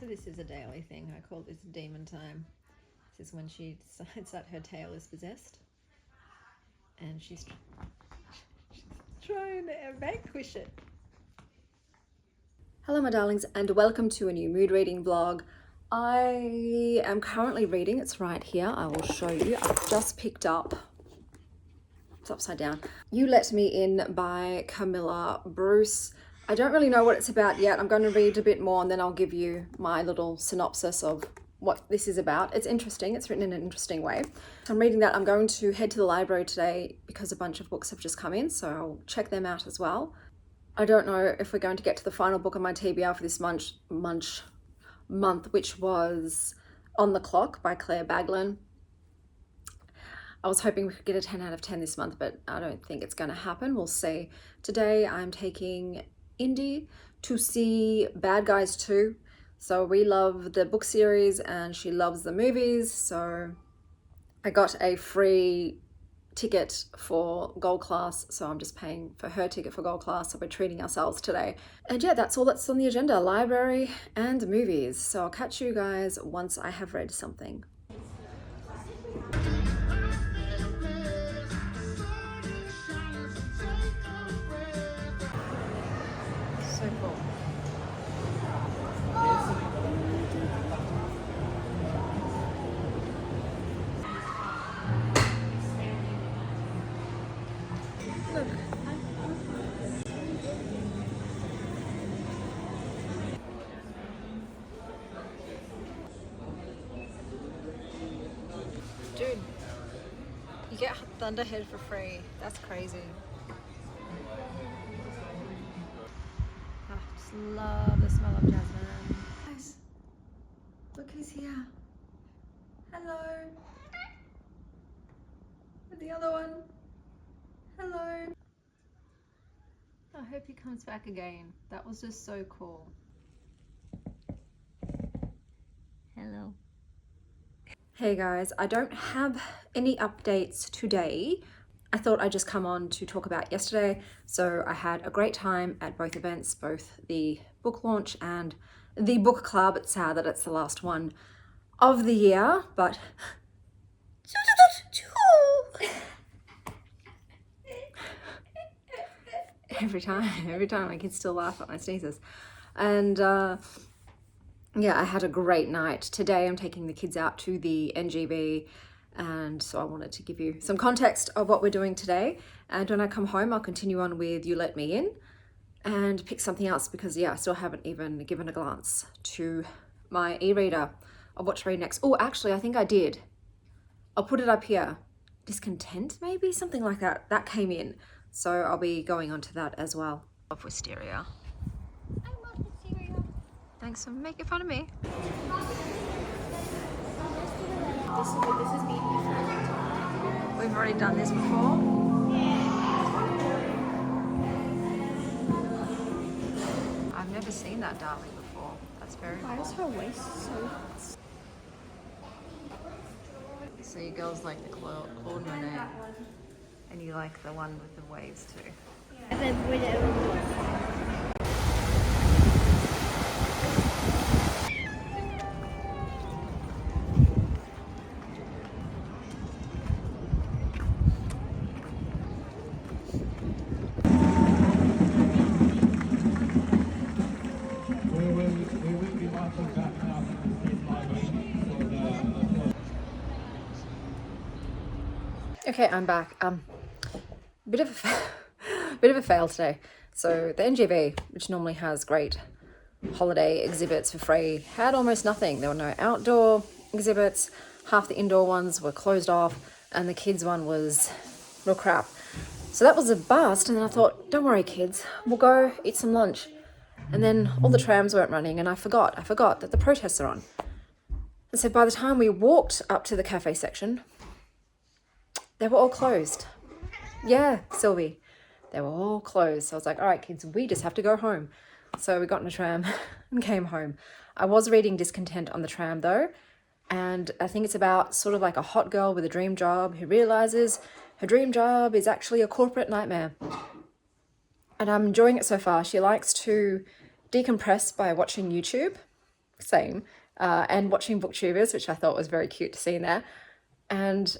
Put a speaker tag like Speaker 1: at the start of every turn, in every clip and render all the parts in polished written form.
Speaker 1: So this is a daily thing. I call this demon time. This is when she decides that her tail is possessed. And she's trying to vanquish it. Hello my darlings and welcome to a new mood reading vlog. I am currently reading, it's right here, I will show you. I've just picked up, it's upside down, You Let Me In by Camilla Bruce. I don't really know what it's about yet. I'm going to read a bit more and then I'll give you my little synopsis of what this is about. It's interesting, it's written in an interesting way. So I'm reading that. I'm going to head to the library today because a bunch of books have just come in, so I'll check them out as well. I don't know if we're going to get to the final book on my TBR for this month, which was On the Clock by Claire Baglin. I was hoping we could get a 10 out of 10 this month, but I don't think it's going to happen. We'll see. Today I'm taking Indy to see Bad Guys 2. So we love the book series and she loves the movies. So I got a free ticket for gold class, so I'm just paying for her ticket for gold class, so we're treating ourselves today. And yeah, that's all that's on the agenda, library and movies. So I'll catch you guys once I have read something. So cool. Look. Dude, you get Thunderhead for free. That's crazy. I just love the smell of jasmine. Guys, look who's here. Hello. The other one. Hello. I hope he comes back again. That was just so cool. Hello. Hey guys, I don't have any updates today. I thought I'd just come on to talk about yesterday. So I had a great time at both events, both the book launch and the book club. It's sad that it's the last one of the year, but every time my kids still laugh at my sneezes. And yeah, I had a great night. Today I'm taking the kids out to the NGV, and so I wanted to give you some context of what we're doing today. And when I come home, I'll continue on with You Let Me In and pick something else because yeah, I still haven't even given a glance to my e-reader of what to read next. Oh, actually, I think I did. I'll put it up here. Discontent, maybe? Something like that. That came in. So I'll be going on to that as well. Love wisteria.
Speaker 2: I love wisteria.
Speaker 1: Thanks for making fun of me.
Speaker 2: This is me.
Speaker 1: We've already done this before. I've never seen that darling before. That's very cool.
Speaker 2: Why is her waist so...
Speaker 1: So you girls like the Claude Monet. And you like the one with the waves too.
Speaker 2: And then with it.
Speaker 1: Okay, I'm back. Bit of a fail today. So the NGV, which normally has great holiday exhibits for free, had almost nothing. There were no outdoor exhibits. Half the indoor ones were closed off, and the kids one was real crap. So that was a bust. And then I thought, don't worry, kids, we'll go eat some lunch. And then all the trams weren't running, and I forgot that the protests are on. And so by the time we walked up to the cafe section, they were all closed. Yeah, Sylvie. They were all closed. So I was like, all right, kids, we just have to go home. So we got in a tram and came home. I was reading Discontent on the tram though. And I think it's about sort of like a hot girl with a dream job who realizes her dream job is actually a corporate nightmare. And I'm enjoying it so far. She likes to decompress by watching YouTube. same, and watching booktubers, which I thought was very cute to see in there. And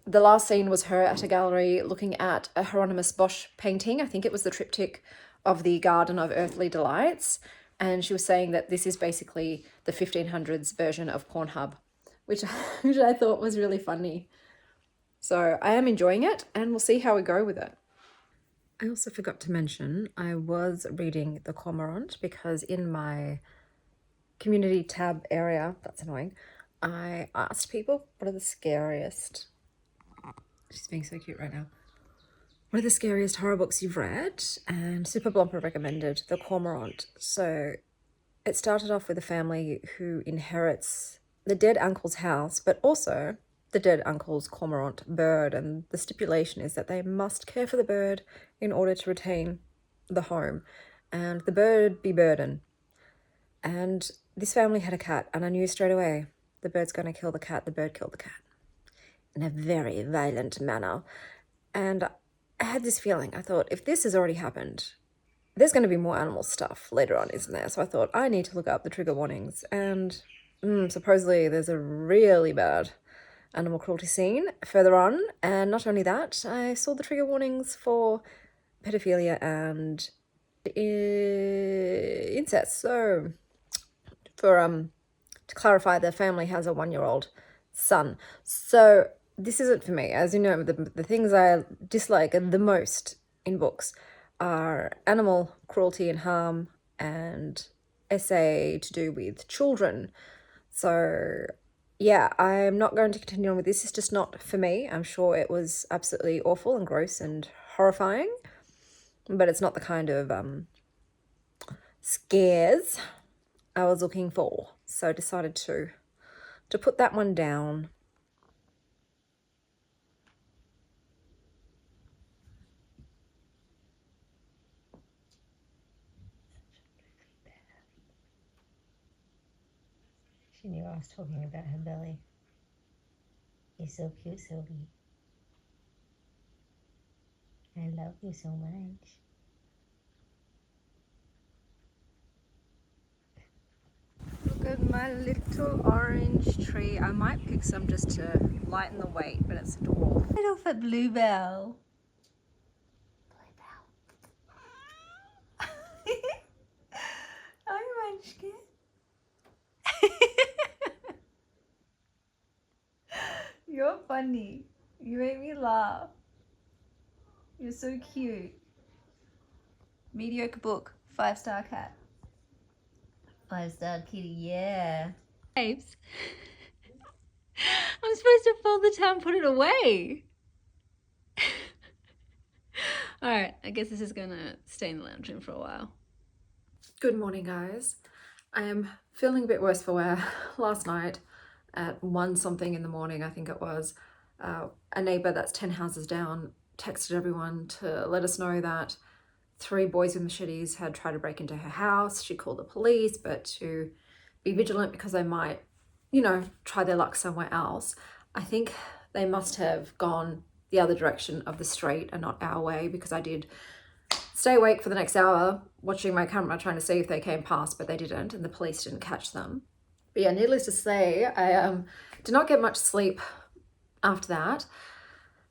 Speaker 1: the last scene was her at a gallery looking at a Hieronymus Bosch painting. I think it was the triptych of the Garden of Earthly Delights. And she was saying that this is basically the 1500s version of Pornhub, which I thought was really funny. So I am enjoying it, and we'll see how we go with it. I also forgot to mention I was reading The Cormorant because in my community tab area, that's annoying, I asked people what are the scariest, she's being so cute right now, what are the scariest horror books you've read? And Super Blomper recommended The Cormorant. So it started off with a family who inherits the dead uncle's house, but also the dead uncle's cormorant bird, and the stipulation is that they must care for the bird in order to retain the home, and the bird be burden. And this family had a cat, and I knew straight away the bird's going to kill the cat. The bird killed the cat in a very violent manner. And I had this feeling, I thought, if this has already happened, there's going to be more animal stuff later on, isn't there? So I thought, I need to look up the trigger warnings. And supposedly there's a really bad animal cruelty scene further on. And not only that, I saw the trigger warnings for pedophilia and incest. So to clarify, the family has a 1-year-old son. So this isn't for me. As you know, the things I dislike the most in books are animal cruelty and harm and essay to do with children. So yeah, I'm not going to continue on with this. It's just not for me. I'm sure it was absolutely awful and gross and horrifying, but it's not the kind of scares I was looking for. So I decided to put that one down.
Speaker 3: She knew I was talking about her belly. You're so cute, Sylvie. I love you so much.
Speaker 1: Look at my little orange tree. I might pick some just to lighten the weight, but it's a dwarf.
Speaker 3: Little for Bluebell. Hi, Munchkin. You're funny. You make me laugh. You're so cute. Mediocre book. 5-star cat. 5-star kitty, yeah. Babes. I'm supposed to fold the towel and put it away. Alright, I guess this is gonna stay in the lounge room for a while.
Speaker 1: Good morning, guys. I am feeling a bit worse for wear. Last night at 1 something in the morning, I think it was, a neighbour that's 10 houses down texted everyone to let us know that 3 boys with machetes had tried to break into her house. She called the police, but to be vigilant because they might, you know, try their luck somewhere else. I think they must have gone the other direction of the street and not our way, because I did stay awake for the next hour watching my camera trying to see if they came past, but they didn't, and the police didn't catch them. But yeah, needless to say, I did not get much sleep after that,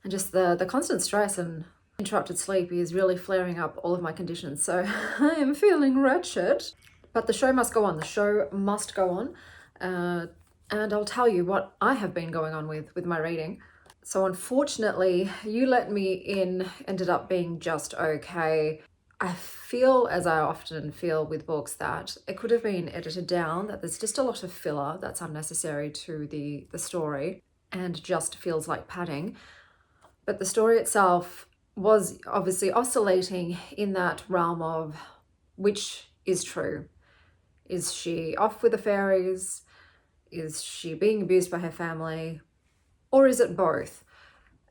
Speaker 1: and just the constant stress and interrupted sleep is really flaring up all of my conditions. So I am feeling wretched, but the show must go on. The show must go on, and I'll tell you what I have been going on with my reading. So unfortunately, You Let Me In ended up being just okay. I feel, as I often feel with books, that it could have been edited down, that there's just a lot of filler that's unnecessary to the story and just feels like padding. But the story itself was obviously oscillating in that realm of which is true. Is she off with the fairies? Is she being abused by her family? Or is it both?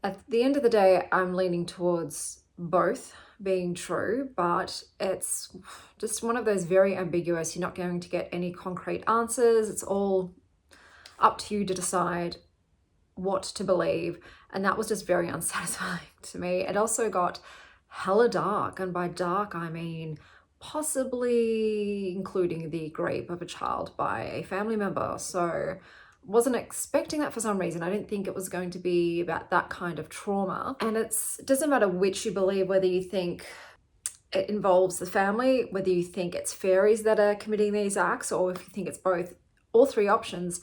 Speaker 1: At the end of the day, I'm leaning towards both being true, but it's just one of those very ambiguous, you're not going to get any concrete answers. It's all up to you to decide what to believe. And that was just very unsatisfying to me. It also got hella dark, and by dark I mean possibly including the rape of a child by a family member. So wasn't expecting that for some reason. I didn't think it was going to be about that kind of trauma. And it doesn't matter which you believe, whether you think it involves the family, whether you think it's fairies that are committing these acts, or if you think it's both. All three options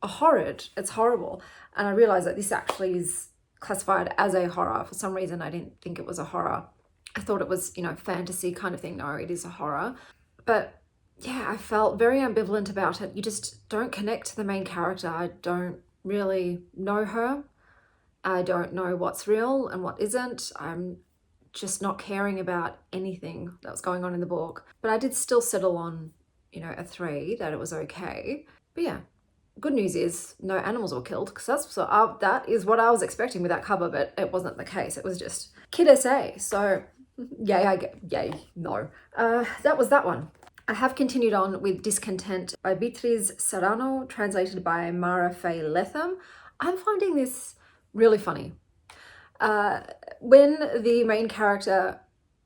Speaker 1: are horrid. It's horrible. And I realized that this actually is classified as a horror. For some reason, I didn't think it was a horror. I thought it was, you know, fantasy kind of thing. No, it is a horror. But yeah, I felt very ambivalent about it. You just don't connect to the main character. I don't really know her. I don't know what's real and what isn't. I'm just not caring about anything that was going on in the book. But I did still settle on, you know, a 3, that it was okay. But yeah, good news is no animals were killed, because that is what I was expecting with that cover, but it wasn't the case. It was just Kid SA. So yay, no. That was that one. I have continued on with Discontent by Beatriz Serrano, translated by Mara Faye Letham. I'm finding this really funny. When the main character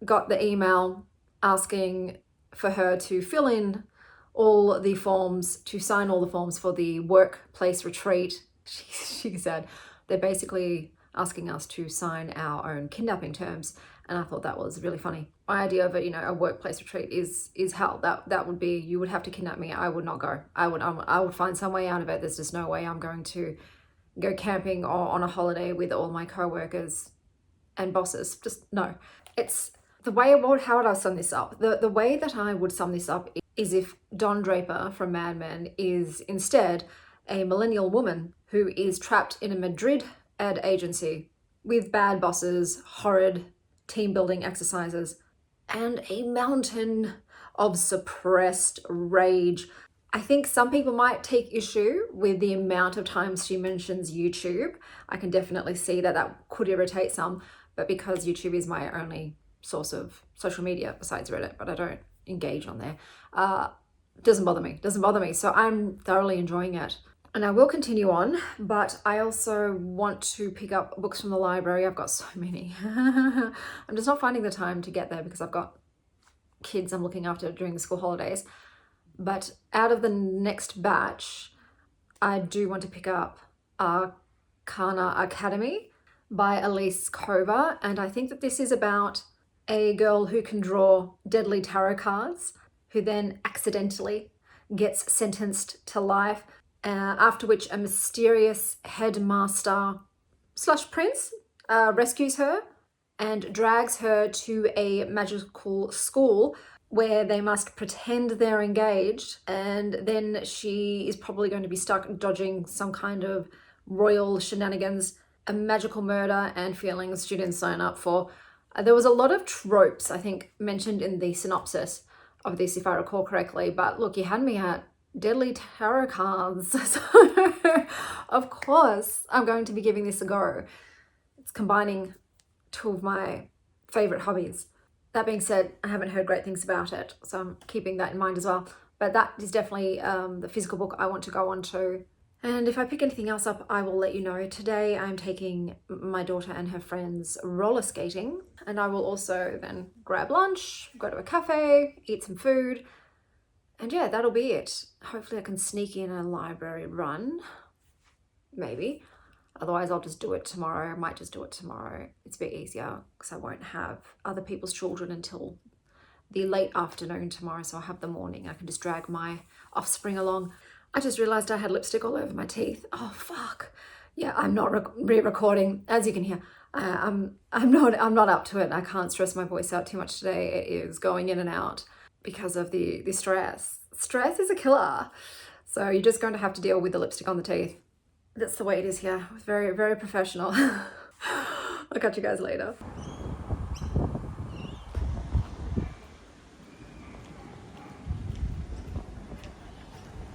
Speaker 1: got the email asking for her to fill in all the forms, to sign all the forms for the workplace retreat, she said, they're basically asking us to sign our own kidnapping terms. And I thought that was really funny. My idea of a workplace retreat is hell. That would be, you would have to kidnap me. I would not go. I would find some way out of it. There's just no way I'm going to go camping or on a holiday with all my co-workers and bosses. Just no. It's the way, how would I sum this up? The way that I would sum this up is if Don Draper from Mad Men is instead a millennial woman who is trapped in a Madrid ad agency with bad bosses, horrid team building exercises, and a mountain of suppressed rage. I think some people might take issue with the amount of times she mentions YouTube. I can definitely see that could irritate some, but because YouTube is my only source of social media besides Reddit, but I don't engage on there, doesn't bother me. So I'm thoroughly enjoying it. And I will continue on, but I also want to pick up books from the library. I've got so many. I'm just not finding the time to get there because I've got kids I'm looking after during the school holidays. But out of the next batch, I do want to pick up Arcana Academy by Elise Cover. And I think that this is about a girl who can draw deadly tarot cards, who then accidentally gets sentenced to life, after which a mysterious headmaster / prince rescues her and drags her to a magical school where they must pretend they're engaged, and then she is probably going to be stuck dodging some kind of royal shenanigans, a magical murder, and feelings she didn't sign up for. There was a lot of tropes, I think, mentioned in the synopsis of this, if I recall correctly, but look, you had me at deadly tarot cards, so of course I'm going to be giving this a go. It's combining two of my favorite hobbies. That being said, I haven't heard great things about it, so I'm keeping that in mind as well. But that is definitely the physical book I want to go on to. And if I pick anything else up, I will let you know. Today I'm taking my daughter and her friends roller skating, and I will also then grab lunch, go to a cafe, eat some food, and yeah, that'll be it. Hopefully I can sneak in a library run, maybe. Otherwise I'll just do it tomorrow. I might just do it tomorrow. It's a bit easier because I won't have other people's children until the late afternoon tomorrow, so I'll have the morning. I can just drag my offspring along. I just realized I had lipstick all over my teeth. Oh fuck. Yeah, I'm not re-recording. As you can hear, I'm not up to it. I can't stress my voice out too much today. It is going in and out because of the stress. Stress is a killer. So you're just going to have to deal with the lipstick on the teeth. That's the way it is here. Very, very professional. I'll catch you guys later.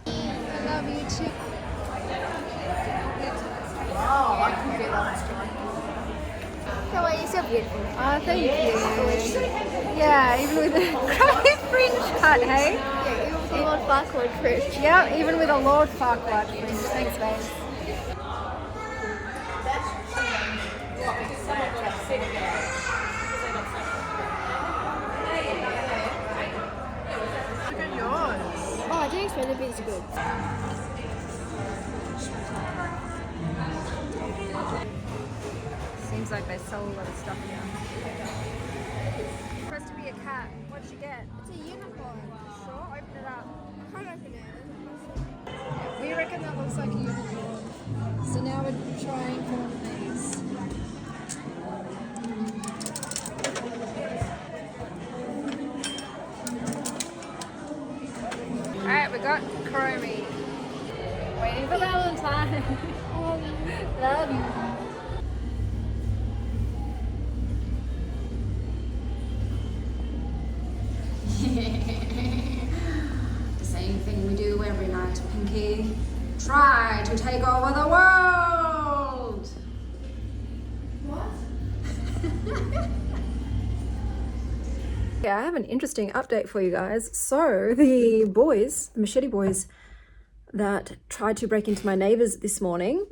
Speaker 2: I love you too.
Speaker 1: Wow, I can get on story.
Speaker 2: Kelly, you're so beautiful.
Speaker 1: Oh, thank you. Yeah, even with a great fringe cut, hey?
Speaker 2: Yeah, even with the Lord Farquaad fridge.
Speaker 1: Yeah, even with a Lord Farquaad fringe. Thanks, babe.
Speaker 2: It's good.
Speaker 1: Seems like they sell a lot of stuff here.
Speaker 2: Supposed to be a cat. What did you get? It's a unicorn. Sure, open it up. Can't open it.
Speaker 1: We reckon that looks like a unicorn. So now we're trying for one of these. Alright, we got Chromie. Waiting for Valentine. Love you. The same thing we do every night, Pinky. Try to take over the world! What? Yeah, I have an interesting update for you guys. So the boys, the machete boys that tried to break into my neighbours this morning,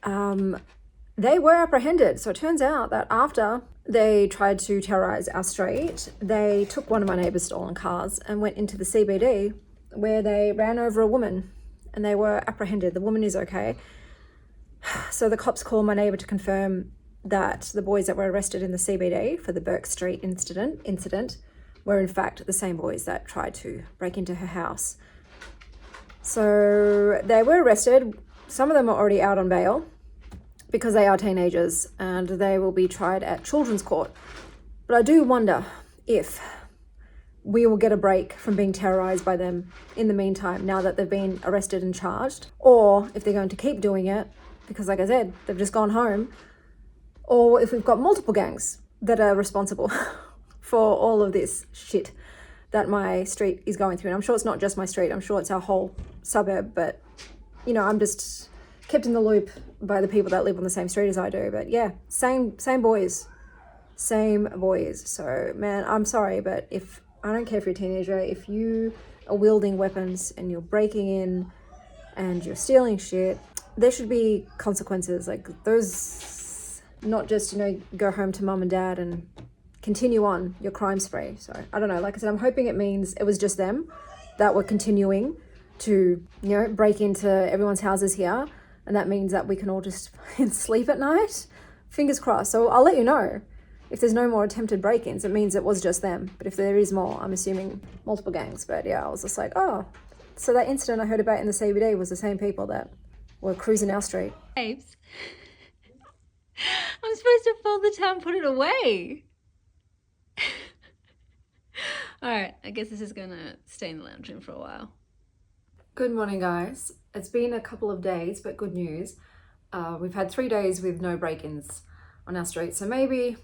Speaker 1: they were apprehended. So it turns out that after they tried to terrorise our street, they took one of my neighbours' stolen cars and went into the CBD where they ran over a woman and they were apprehended. The woman is okay. So the cops called my neighbour to confirm that the boys that were arrested in the CBD for the Burke Street incident were in fact the same boys that tried to break into her house. So they were arrested. Some of them are already out on bail because they are teenagers and they will be tried at children's court. But I do wonder if we will get a break from being terrorised by them in the meantime, now that they've been arrested and charged, or if they're going to keep doing it because, like I said, they've just gone home, or if we've got multiple gangs that are responsible for all of this shit that my street is going through. And I'm sure it's not just my street, I'm sure it's our whole suburb, but you know, I'm just kept in the loop by the people that live on the same street as I do. But yeah, same boys. So man, I'm sorry, but if I don't care if you're a teenager, if you are wielding weapons and you're breaking in and you're stealing shit, there should be consequences. Like those, not just, you know, go home to mum and dad and continue on your crime spree. So I don't know, like I said, I'm hoping it means it was just them that were continuing to, you know, break into everyone's houses here, and that means that we can all just sleep at night. Fingers crossed. So I'll let you know if there's no more attempted break-ins. It means it was just them, but if there is more, I'm assuming multiple gangs. But yeah, I was just like, oh, so that incident I heard about in the CBD was the same people that were cruising our street.
Speaker 4: Babes, I'm supposed to fold the towel and put it away. All right, I guess this is gonna stay in the lounge room for a while.
Speaker 1: Good morning, guys. It's been a couple of days, but good news. We've had 3 days with no break-ins on our street, so maybe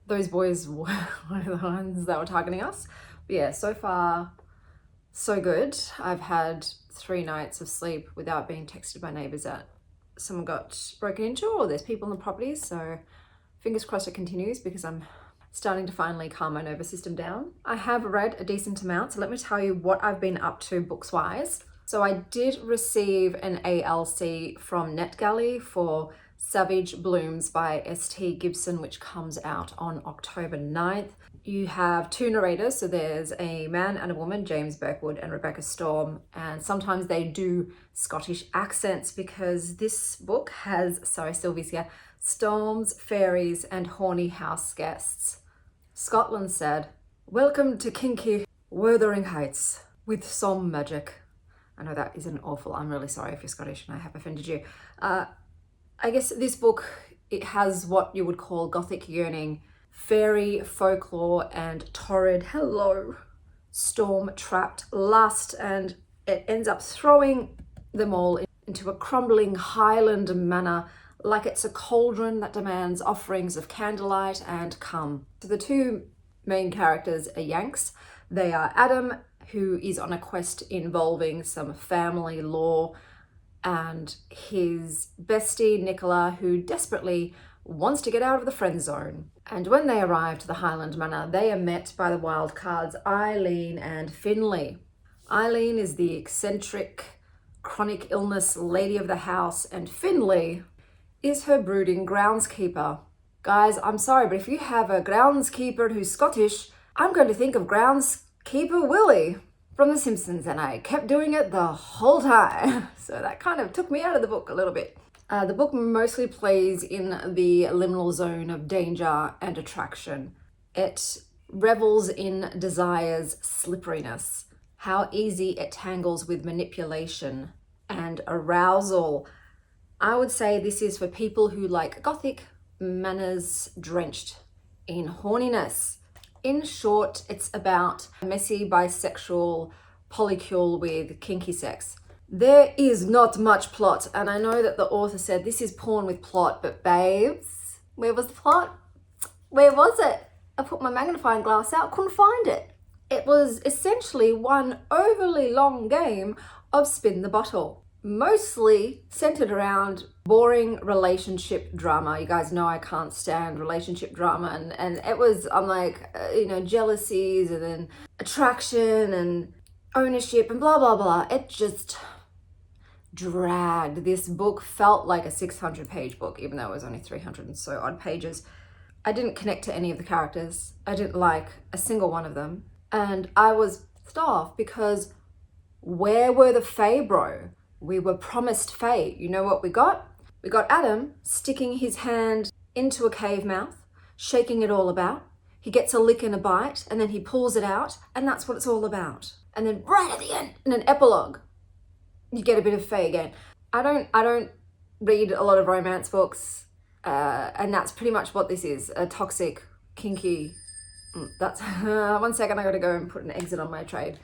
Speaker 1: those boys were one of the ones that were targeting us. But yeah, so far, so good. I've had 3 nights of sleep without being texted by neighbours that someone got broken into or there's people in the property, so fingers crossed it continues because I'm starting to finally calm my nervous system down. I have read a decent amount, so let me tell you what I've been up to books-wise. So I did receive an ALC from NetGalley for Savage Blooms by S.T. Gibson, which comes out on October 9th. You have 2 narrators, so there's a man and a woman, James Birkwood and Rebecca Storm, and sometimes they do Scottish accents because this book has, sorry Sylvie's here, storms, fairies and horny house guests. Scotland said, "Welcome to kinky Wuthering Heights with some magic." I know that isn't awful. I'm really sorry if you're Scottish and I have offended you. I guess this book, it has what you would call gothic yearning, fairy folklore and torrid, storm-trapped lust, and it ends up throwing them all into a crumbling Highland manor like it's a cauldron that demands offerings of candlelight and cum. So the 2 main characters are Yanks. They are Adam, who is on a quest involving some family law, and his bestie Nicola, who desperately wants to get out of the friend zone. And when they arrive to the Highland Manor, they are met by the wild cards Eileen and Finlay. Eileen is the eccentric, chronic illness lady of the house, and Finlay is her brooding groundskeeper. Guys, I'm sorry, but if you have a groundskeeper who's Scottish, I'm going to think of Groundskeeper Willie. from The Simpsons, and I kept doing it the whole time. So that kind of took me out of the book a little bit. The book mostly plays in the liminal zone of danger and attraction. It revels in desire's slipperiness, how easy it tangles with manipulation and arousal. I would say this is for people who like gothic manners drenched in horniness. In short, it's about a messy bisexual polycule with kinky sex. There is not much plot, and I know that the author said this is porn with plot, but babes, where was the plot? Where was it? I put my magnifying glass out, couldn't find it. It was essentially one overly long game of spin the bottle, mostly centered around boring relationship drama. You guys know I can't stand relationship drama, and it was, I'm like, jealousies and then attraction and ownership and blah, blah, blah. It just dragged. This book felt like a 600-page book, even though it was only 300 and so odd pages. I didn't connect to any of the characters. I didn't like a single one of them. And I was pissed off because where were the Fae, bro? We were promised Fae. You know what we got? We got Adam sticking his hand into a cave mouth, shaking it all about. He gets a lick and a bite, and then he pulls it out, and that's what it's all about. And then right at the end, in an epilogue, you get a bit of Fae again. I don't read a lot of romance books, and that's pretty much what this is, a toxic, kinky, that's, 1 second, I gotta go and put an exit on my trade.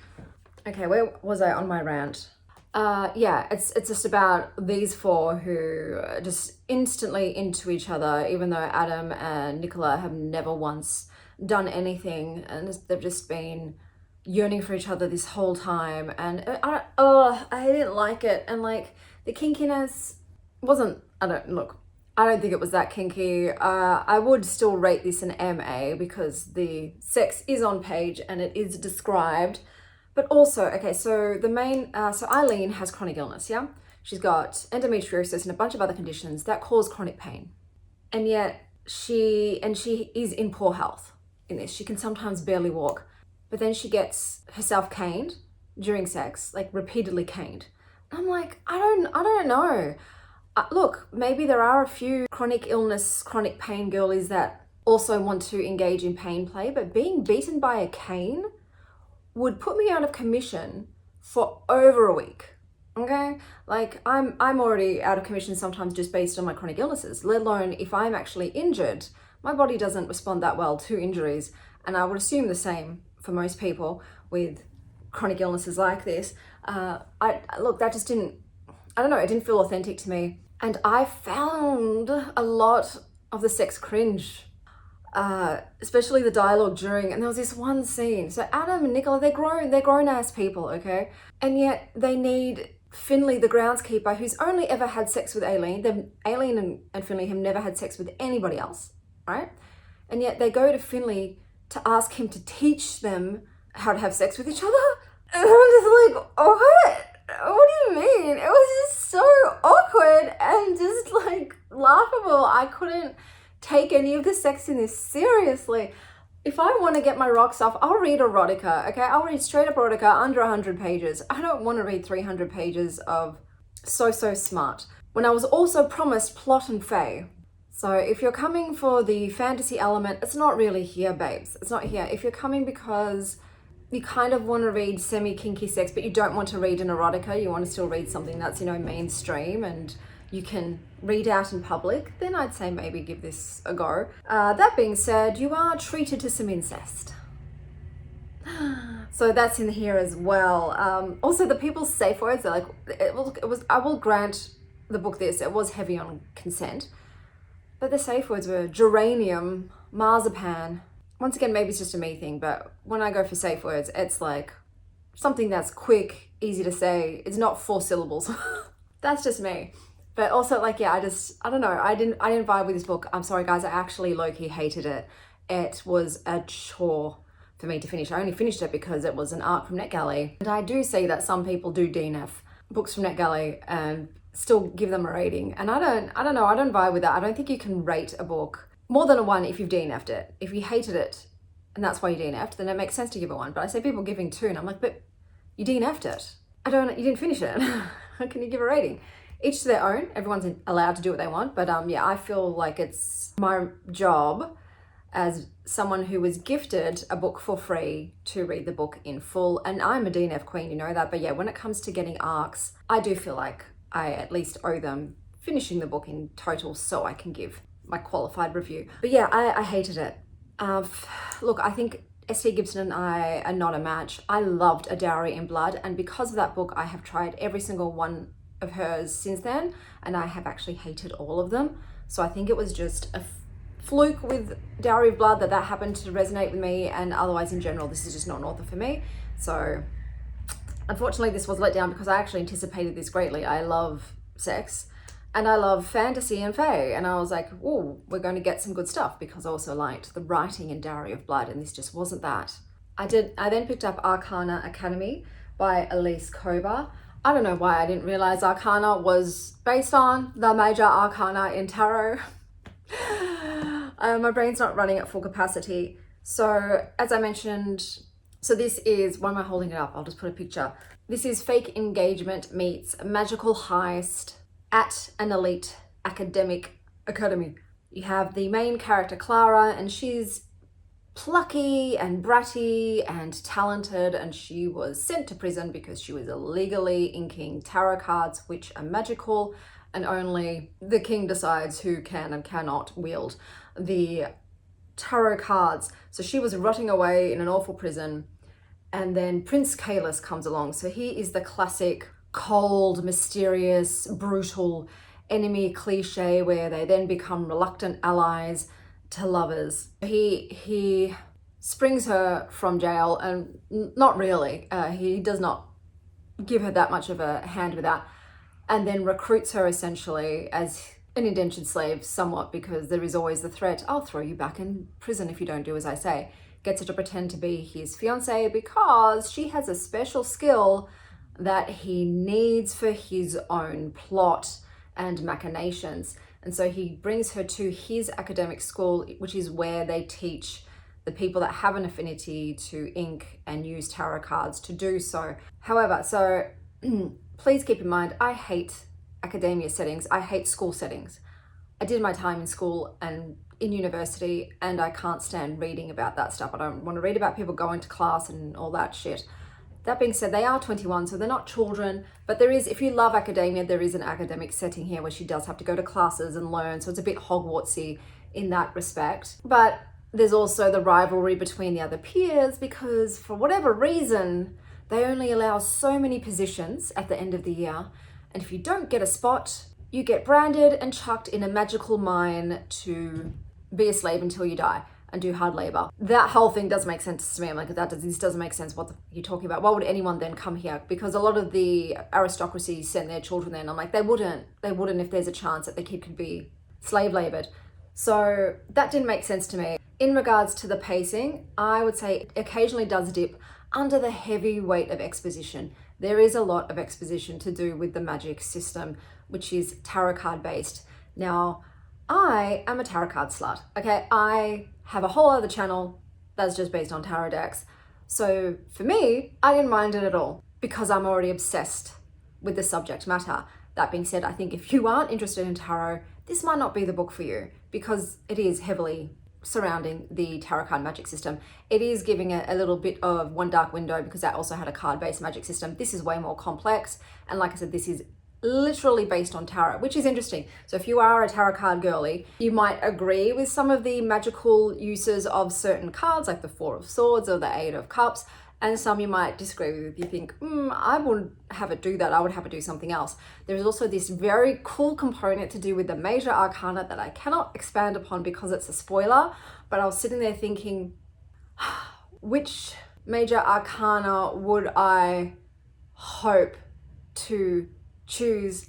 Speaker 1: Okay, where was I on my rant? Yeah, it's just about these four who are just instantly into each other, even though Adam and Nicola have never once done anything, and they've just been yearning for each other this whole time. And I didn't like it. And like the kinkiness wasn't, I don't think it was that kinky. I would still rate this an MA because the sex is on page and it is described. But also, okay, so the main, so Eileen has chronic illness, yeah? She's got endometriosis and a bunch of other conditions that cause chronic pain. And yet she is in poor health in this. She can sometimes barely walk, but then she gets herself caned during sex, like repeatedly caned. I'm like, I don't know. Look, maybe there are a few chronic illness, chronic pain girlies that also want to engage in pain play, but being beaten by a cane would put me out of commission for over a week, okay? Like, I'm already out of commission sometimes just based on my chronic illnesses, let alone if I'm actually injured. My body doesn't respond that well to injuries, and I would assume the same for most people with chronic illnesses like this. Look, that just didn't, I don't know, it didn't feel authentic to me. And I found a lot of the sex cringe, especially the dialogue during, and there was this one scene. So Adam and Nicola, they're grown ass people, okay? And yet they need Finley, the groundskeeper, who's only ever had sex with Aileen. Aileen and Finley have never had sex with anybody else, right? And yet they go to Finley to ask him to teach them how to have sex with each other. And I'm just like, what? What do you mean? It was just so awkward and just like laughable. I couldn't take any of the sex in this seriously. If I want to get my rocks off, I'll read erotica, okay? I'll read straight up erotica under 100 pages. I don't want to read 300 pages of so smart, when I was also promised plot and fae. So if you're coming for the fantasy element, it's not really here, babes. It's not here. If you're coming because you kind of want to read semi-kinky sex, but you don't want to read an erotica, you want to still read something that's, mainstream and you can read out in public, then I'd say maybe give this a go. That being said, you are treated to some incest. So that's in here as well. Also, the people's safe words, they're like, it was, I will grant the book this, it was heavy on consent, but the safe words were geranium, marzipan. Once again, maybe it's just a me thing, but when I go for safe words, it's like something that's quick, easy to say. It's not 4 syllables. That's just me. But also, like, yeah, I don't know. I didn't vibe with this book. I'm sorry, guys. I actually low-key hated it. It was a chore for me to finish. I only finished it because it was an arc from NetGalley. And I do see that some people do DNF books from NetGalley and still give them a rating. And I don't know. I don't vibe with that. I don't think you can rate a book more than a 1 if you've DNF'd it. If you hated it and that's why you DNF'd, then it makes sense to give it 1. But I see people giving 2 and I'm like, but you DNF'd it. You didn't finish it. How can you give a rating? Each to their own. Everyone's allowed to do what they want. But yeah, I feel like it's my job as someone who was gifted a book for free to read the book in full. And I'm a DNF queen, you know that. But yeah, when it comes to getting arcs, I do feel like I at least owe them finishing the book in total so I can give my qualified review. But yeah, I hated it. Look, I think S.T. Gibson and I are not a match. I loved A Dowry in Blood, and because of that book, I have tried every single one of hers since then, and I have actually hated all of them. So I think it was just a fluke with Dowry of Blood that happened to resonate with me, and otherwise in general, this is just not an author for me. So unfortunately, this was let down because I actually anticipated this greatly. I love sex, and I love fantasy and fae, and I was like, oh, we're going to get some good stuff, because I also liked the writing in Dowry of Blood, and this just wasn't that. I then picked up Arcana Academy by Elise Kober. I don't know why I didn't realize Arcana was based on the major arcana in tarot. My brain's not running at full capacity. So as I mentioned, so this is, why am I holding it up? I'll just put a picture. This is fake engagement meets magical heist at an elite academic academy. You have the main character, Clara, and she's plucky and bratty and talented, and she was sent to prison because she was illegally inking tarot cards, which are magical, and only the king decides who can and cannot wield the tarot cards. So she was rotting away in an awful prison, and then Prince Kalis comes along. So he is the classic cold, mysterious, brutal enemy cliche where they then become reluctant allies to lovers. He springs her from jail, and not really, he does not give her that much of a hand with that, and then recruits her essentially as an indentured slave somewhat, because there is always the threat, I'll throw you back in prison if you don't do as I say. Gets her to pretend to be his fiance because she has a special skill that he needs for his own plot and machinations. And so he brings her to his academic school, which is where they teach the people that have an affinity to ink and use tarot cards to do so. However, so please keep in mind, I hate academia settings. I hate school settings. I did my time in school and in university, and I can't stand reading about that stuff. I don't want to read about people going to class and all that shit. That being said, they are 21, so they're not children, but there is, if you love academia, there is an academic setting here where she does have to go to classes and learn, so it's a bit Hogwartsy in that respect. But there's also the rivalry between the other peers, because for whatever reason, they only allow so many positions at the end of the year, and if you don't get a spot, you get branded and chucked in a magical mine to be a slave until you die and do hard labor. That whole thing does make sense to me. I'm like, this doesn't make sense. What you're talking about? Why would anyone then come here? Because a lot of the aristocracy send their children there, and I'm like, they wouldn't if there's a chance that the kid could be slave labored. So that didn't make sense to me. In regards to the pacing, I would say it occasionally does dip under the heavy weight of exposition. There is a lot of exposition to do with the magic system, which is tarot card based. Now, I am a tarot card slut, okay? I have a whole other channel that's just based on tarot decks. So for me, I didn't mind it at all because I'm already obsessed with the subject matter. That being said, I think if you aren't interested in tarot, this might not be the book for you, because it is heavily surrounding the tarot card magic system. It is giving a little bit of One Dark Window, because that also had a card-based magic system. This is way more complex. And like I said, this is literally based on tarot, which is interesting. So if you are a tarot card girly, you might agree with some of the magical uses of certain cards, like the Four of Swords or the Eight of Cups, and some you might disagree with. You think, I wouldn't have it do that. I would have it do something else. There's also this very cool component to do with the major arcana that I cannot expand upon because it's a spoiler, but I was sitting there thinking, which major arcana would I hope to choose?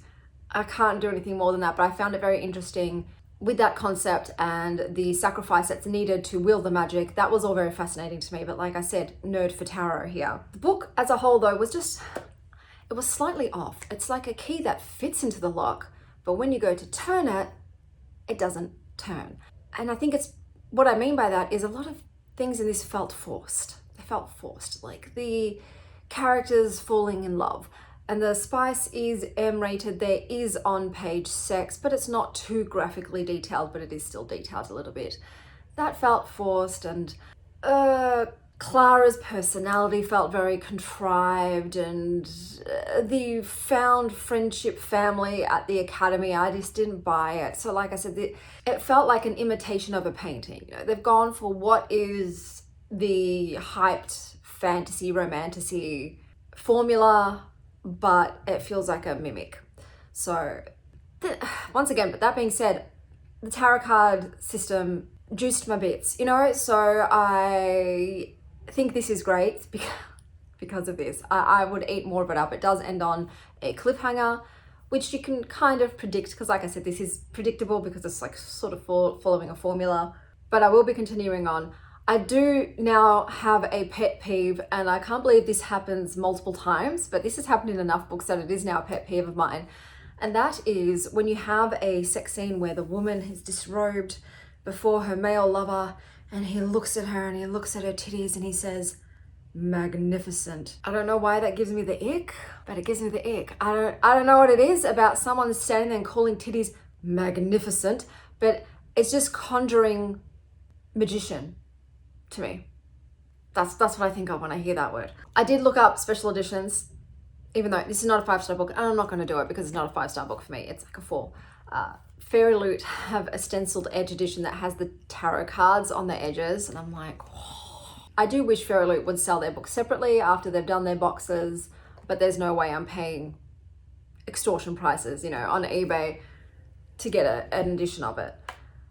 Speaker 1: I can't do anything more than that, but I found it very interesting with that concept and the sacrifice that's needed to wield the magic. That was all very fascinating to me, but like I said, nerd for tarot here. The book as a whole though was just, it was slightly off. It's like a key that fits into the lock, but when you go to turn it, it doesn't turn. And I think it's, what I mean by that is a lot of things in this felt forced. They felt forced. Like the characters falling in love. And the spice is M-rated. There is on-page sex, but it's not too graphically detailed, but it is still detailed a little bit. That felt forced, and Clara's personality felt very contrived, and the found friendship family at the academy, I just didn't buy it. So like I said, it felt like an imitation of a painting. You know, they've gone for what is the hyped fantasy, romantasy formula, but it feels like a mimic. So once again, but that being said, the tarot card system juiced my bits, you know, so I think this is great because of this. I would eat more of it up. It does end on a cliffhanger, which you can kind of predict, because like I said, this is predictable because it's like sort of following a formula, but I will be continuing on. I do now have a pet peeve, and I can't believe this happens multiple times, but this has happened in enough books that it is now a pet peeve of mine. And that is when you have a sex scene where the woman is disrobed before her male lover, and he looks at her and he looks at her titties and he says, magnificent. I don't know why that gives me the ick, but it gives me the ick. I don't know what it is about someone standing there and calling titties magnificent, but it's just conjuring magician to me. That's what I think of when I hear that word. I did look up special editions, even though this is not a 5-star book, and I'm not going to do it because it's not a 5-star book for me. It's like a 4. Fairy Loot have a stenciled edge edition that has the tarot cards on the edges, and I'm like, oh. I do wish Fairy Loot would sell their books separately after they've done their boxes, but there's no way I'm paying extortion prices, you know, on eBay to get an edition of it.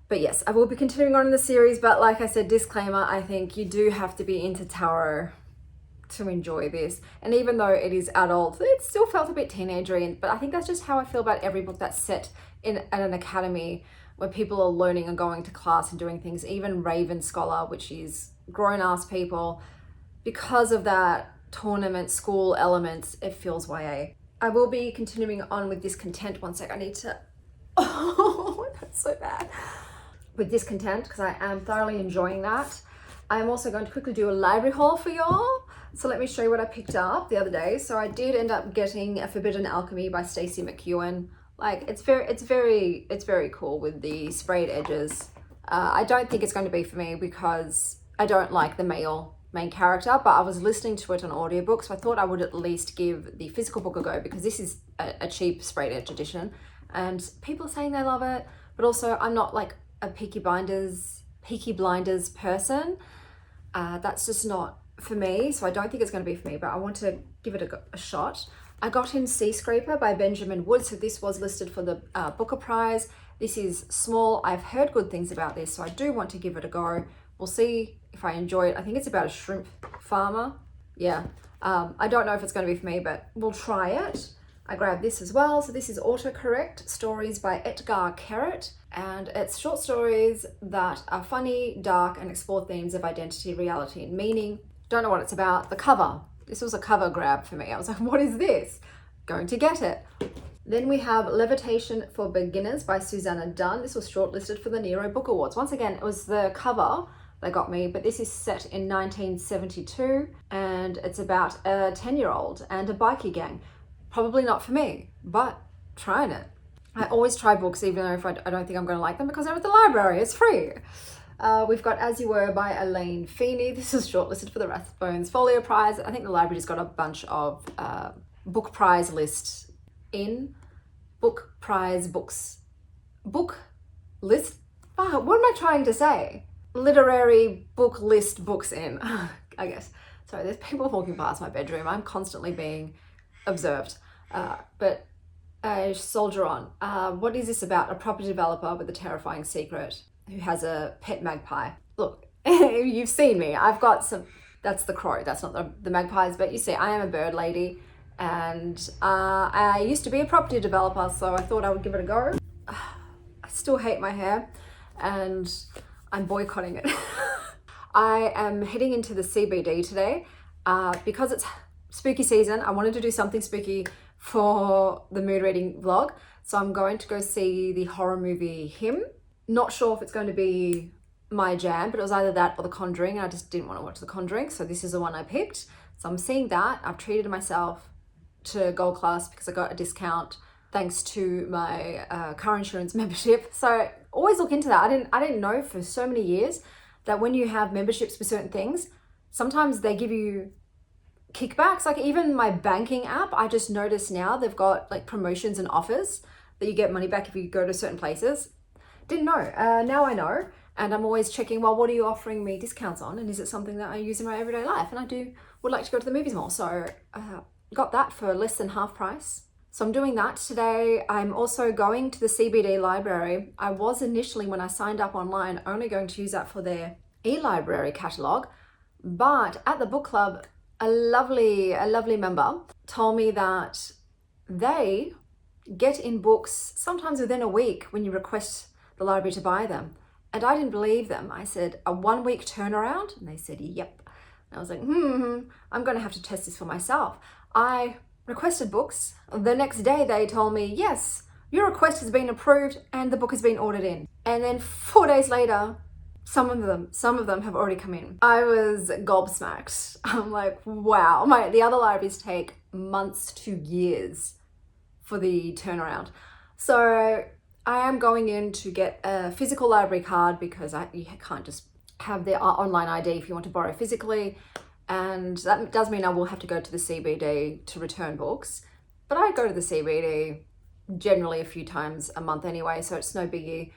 Speaker 1: But yes, I will be continuing on in the series, but like I said, disclaimer, I think you do have to be into tarot to enjoy this. And even though it is adult, it still felt a bit teenagery, but I think that's just how I feel about every book that's set at an academy where people are learning and going to class and doing things. Even Raven Scholar, which is grown-ass people, because of that tournament school element, it feels YA. I will be continuing on with Discontent. One sec, I need to, oh, that's so bad. With Discontent, because I am thoroughly enjoying that. I'm also going to quickly do a library haul for y'all. So let me show you what I picked up the other day. So I did end up getting A Forbidden Alchemy by Stacey McEwen. Like, it's very cool with the sprayed edges. I don't think it's going to be for me because I don't like the main character, but I was listening to it on audiobook, so I thought I would at least give the physical book a go, because this is a cheap sprayed edge edition, and people are saying they love it. But also, I'm not like a Peaky Blinders person. That's just not for me, so I don't think it's going to be for me, but I want to give it a shot. I got in Sea Scraper by Benjamin Wood, so this was listed for the Booker Prize. This is small. I've heard good things about this, so I do want to give it a go. We'll see if I enjoy it. I think it's about a shrimp farmer. Yeah, I don't know if it's going to be for me, but we'll try it. I grabbed this as well. So this is Autocorrect Stories by Edgar Carrot, and it's short stories that are funny, dark, and explore themes of identity, reality, and meaning. Don't know what it's about. The cover. This was a cover grab for me. I was like, what is this? Going to get it. Then we have Levitation for Beginners by Susanna Dunn. This was shortlisted for the Nero Book Awards. Once again, it was the cover that got me, but this is set in 1972, and it's about a 10-year-old and a bikie gang. Probably not for me, but trying it. I always try books, even though if I don't think I'm going to like them, because they're at the library. It's free. We've got As You Were by Elaine Feeney. This is shortlisted for the Rathbones Folio Prize. I think the library just got a bunch of book prize lists in. Book prize books. Book list? What am I trying to say? Literary book list books in, I guess. Sorry, there's people walking past my bedroom. I'm constantly being observed. But soldier on. What is this about? A property developer with a terrifying secret who has a pet magpie. Look, you've seen me. I've got some, that's the crow, that's not the magpies, but you see, I am a bird lady, and I used to be a property developer, so I thought I would give it a go. I still hate my hair, and I'm boycotting it. I am heading into the CBD today, because it's spooky season. I wanted to do something spooky for the mood reading vlog, so I'm going to go see the horror movie Him. Not sure if it's going to be my jam, but it was either that or The Conjuring, and I just didn't want to watch The Conjuring, so this is the one I picked. So I'm seeing that. I've treated myself to gold class because I got a discount thanks to my car insurance membership. So always look into that. I didn't know for so many years that when you have memberships for certain things, sometimes they give you kickbacks. Like even my banking app, I just noticed now they've got like promotions and offers that you get money back if you go to certain places. Didn't know. Now I know. And I'm always checking, well, what are you offering me discounts on? And is it something that I use in my everyday life? And I would like to go to the movies more. So got that for less than half price. So I'm doing that today. I'm also going to the CBD library. I was initially, when I signed up online, only going to use that for their e-library catalogue. But at the book club, a lovely member told me that they get in books sometimes within a week when you request the library to buy them. And I didn't believe them. I said, a 1 week turnaround? And they said, yep. And I was like, I'm going to have to test this for myself. I requested books. The next day they told me, yes, your request has been approved and the book has been ordered in. And then 4 days later, some of them have already come in. I was gobsmacked. I'm like, wow. The other libraries take months to years for the turnaround. So I am going in to get a physical library card because you can't just have the online ID if you want to borrow physically. And that does mean I will have to go to the CBD to return books. But I go to the CBD generally a few times a month anyway, so it's no biggie.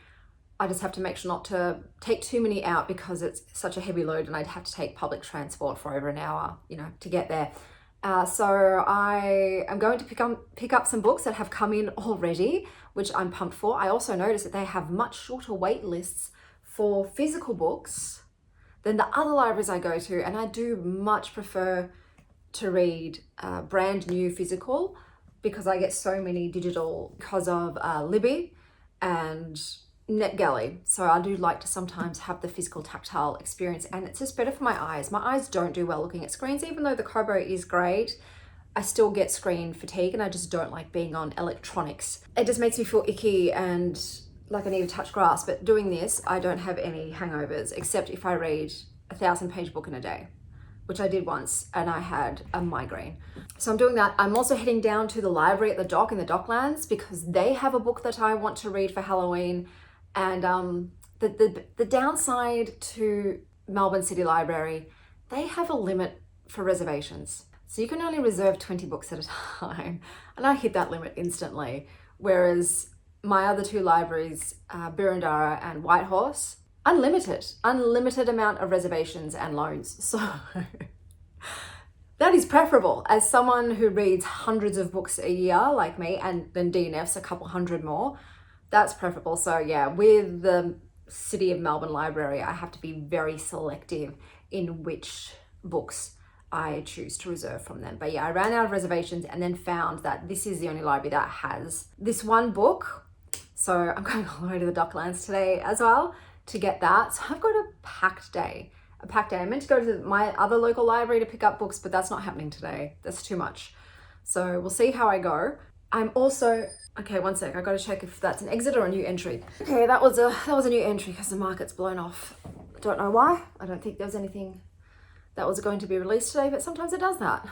Speaker 1: I just have to make sure not to take too many out because it's such a heavy load and I'd have to take public transport for over an hour, to get there. So I am going to pick up some books that have come in already, which I'm pumped for. I also noticed that they have much shorter wait lists for physical books than the other libraries I go to. And I do much prefer to read brand new physical because I get so many digital because of Libby and NetGalley. So I do like to sometimes have the physical tactile experience, and it's just better for my eyes. My eyes don't do well looking at screens. Even though the Kobo is great, I still get screen fatigue and I just don't like being on electronics. It just makes me feel icky and like I need to touch grass. But doing this, I don't have any hangovers except if I read a 1,000-page book in a day, which I did once and I had a migraine. So I'm doing that. I'm also heading down to the library at the dock in the Docklands because they have a book that I want to read for Halloween. And the downside to Melbourne City Library, they have a limit for reservations. So you can only reserve 20 books at a time. And I hit that limit instantly. Whereas my other two libraries, Birundara and Whitehorse, unlimited amount of reservations and loans. So that is preferable as someone who reads hundreds of books a year like me, and then DNFs a couple hundred more. That's preferable. So yeah, with the City of Melbourne Library, I have to be very selective in which books I choose to reserve from them. But yeah, I ran out of reservations and then found that this is the only library that has this one book. So I'm going all the way to the Docklands today as well to get that. So I've got a packed day. I meant to go to my other local library to pick up books, but that's not happening today. That's too much. So we'll see how I go. I'm also, okay, one sec. I got to check if that's an exit or a new entry. Okay, that was a new entry because the market's blown off. Don't know why. I don't think there was anything that was going to be released today, but sometimes it does that.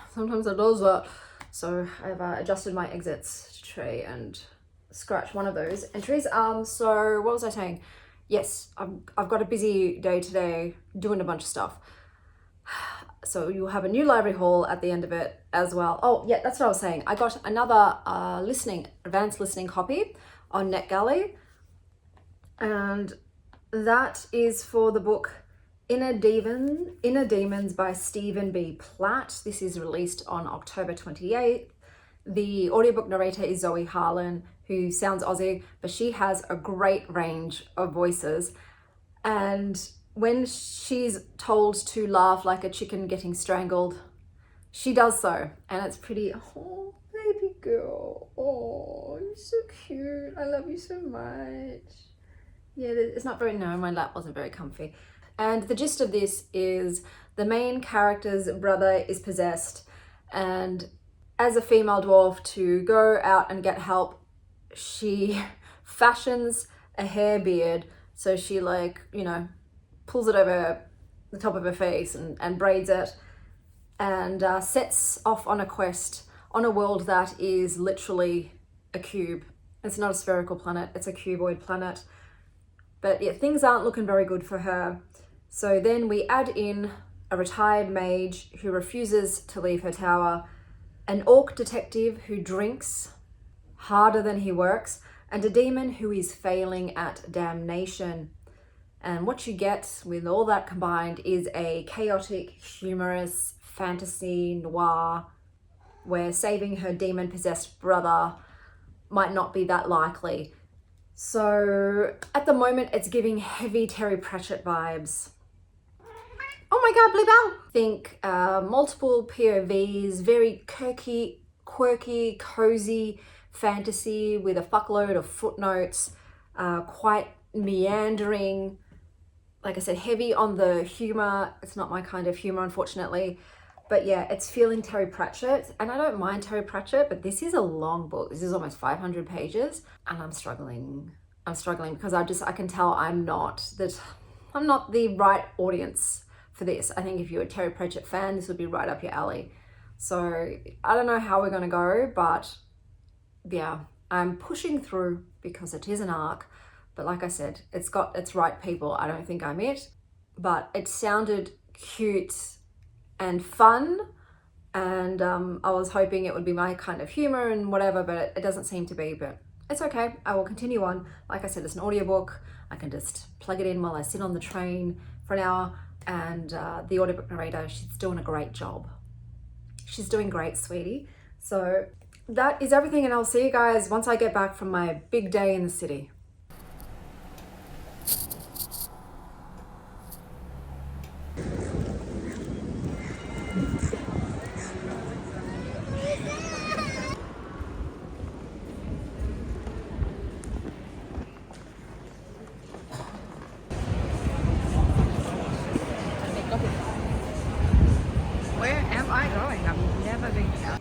Speaker 1: So I've adjusted my exits to try and scratch one of those entries. So what was I saying? Yes, I've got a busy day today doing a bunch of stuff. So you'll have a new library haul at the end of it as well. Oh yeah, that's what I was saying. I got another advanced listening copy on NetGalley. And that is for the book Inner Demons by Stephen B. Platt. This is released on October 28th. The audiobook narrator is Zoe Harlan, who sounds Aussie, but she has a great range of voices. And when she's told to laugh like a chicken getting strangled, she does so. And it's pretty, oh, baby girl. Oh, you're so cute. I love you so much. Yeah, it's not very, no, my lap wasn't very comfy. And the gist of this is the main character's brother is possessed, and as a female dwarf to go out and get help, she fashions a hair beard. So she pulls it over the top of her face and braids it. and sets off on a quest on a world that is literally a cube. It's not a spherical planet, it's a cuboid planet. But yeah, things aren't looking very good for her. So then we add in a retired mage who refuses to leave her tower, an orc detective who drinks harder than he works, and a demon who is failing at damnation. And what you get with all that combined is a chaotic, humorous fantasy noir where saving her demon-possessed brother might not be that likely. So at the moment, it's giving heavy Terry Pratchett vibes. Oh my God, Bluebell! Think multiple POVs, very quirky, cozy fantasy with a fuckload of footnotes, quite meandering. Like I said, heavy on the humor. It's not my kind of humor, unfortunately. But yeah, it's feeling Terry Pratchett, and I don't mind Terry Pratchett, but this is a long book. This is almost 500 pages, and I'm struggling. Because I can tell I'm not the right audience for this. I think if you're a Terry Pratchett fan, this would be right up your alley. So I don't know how we're gonna go, but yeah, I'm pushing through because it is an arc. But like I said, it's got its right people. I don't think I'm it, but it sounded cute and fun, and I was hoping it would be my kind of humor and whatever, but it doesn't seem to be. But it's okay, I will continue on. Like I said, it's an audiobook. I can just plug it in while I sit on the train for an hour, and the audiobook narrator, she's doing a great job. She's doing great, sweetie. So that is everything, and I'll see you guys once I get back from my big day in the city. Where am I going? I've never been here.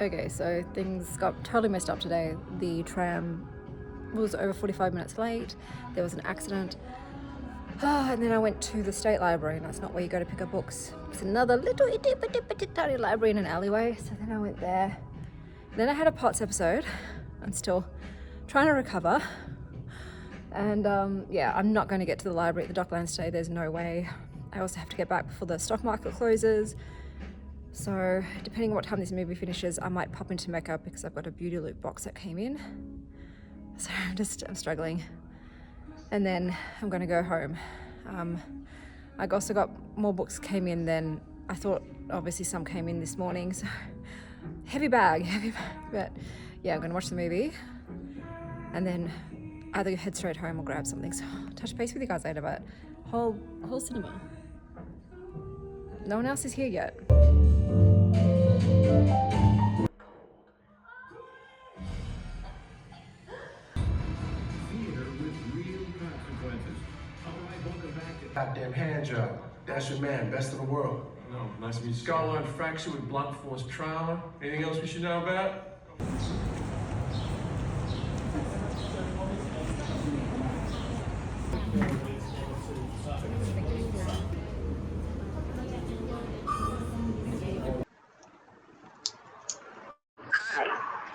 Speaker 1: Okay, so things got totally messed up today. The tram was over 45 minutes late. There was an accident. And then I went to the state library, and that's not where you go to pick up books. It's another little itty tiny library in an alleyway. So then I went there. Then I had a POTS episode. I'm still trying to recover. And yeah, I'm not going to get to the library at the Docklands today. There's no way. I also have to get back before the stock market closes. So depending on what time this movie finishes, I might pop into Mecca because I've got a Beauty Loop box that came in. So I'm struggling. And then I'm gonna go home. I also got more books came in than I thought. Obviously some came in this morning, so heavy bag. But yeah, I'm gonna watch the movie and then either head straight home or grab something. So touch base with you guys later, but whole cinema. No one else is here yet.
Speaker 5: Goddamn hand job. That's your man, best in the world.
Speaker 6: No, nice to meet you.
Speaker 5: Skull line fracture with blunt force trauma. Anything else we should know about?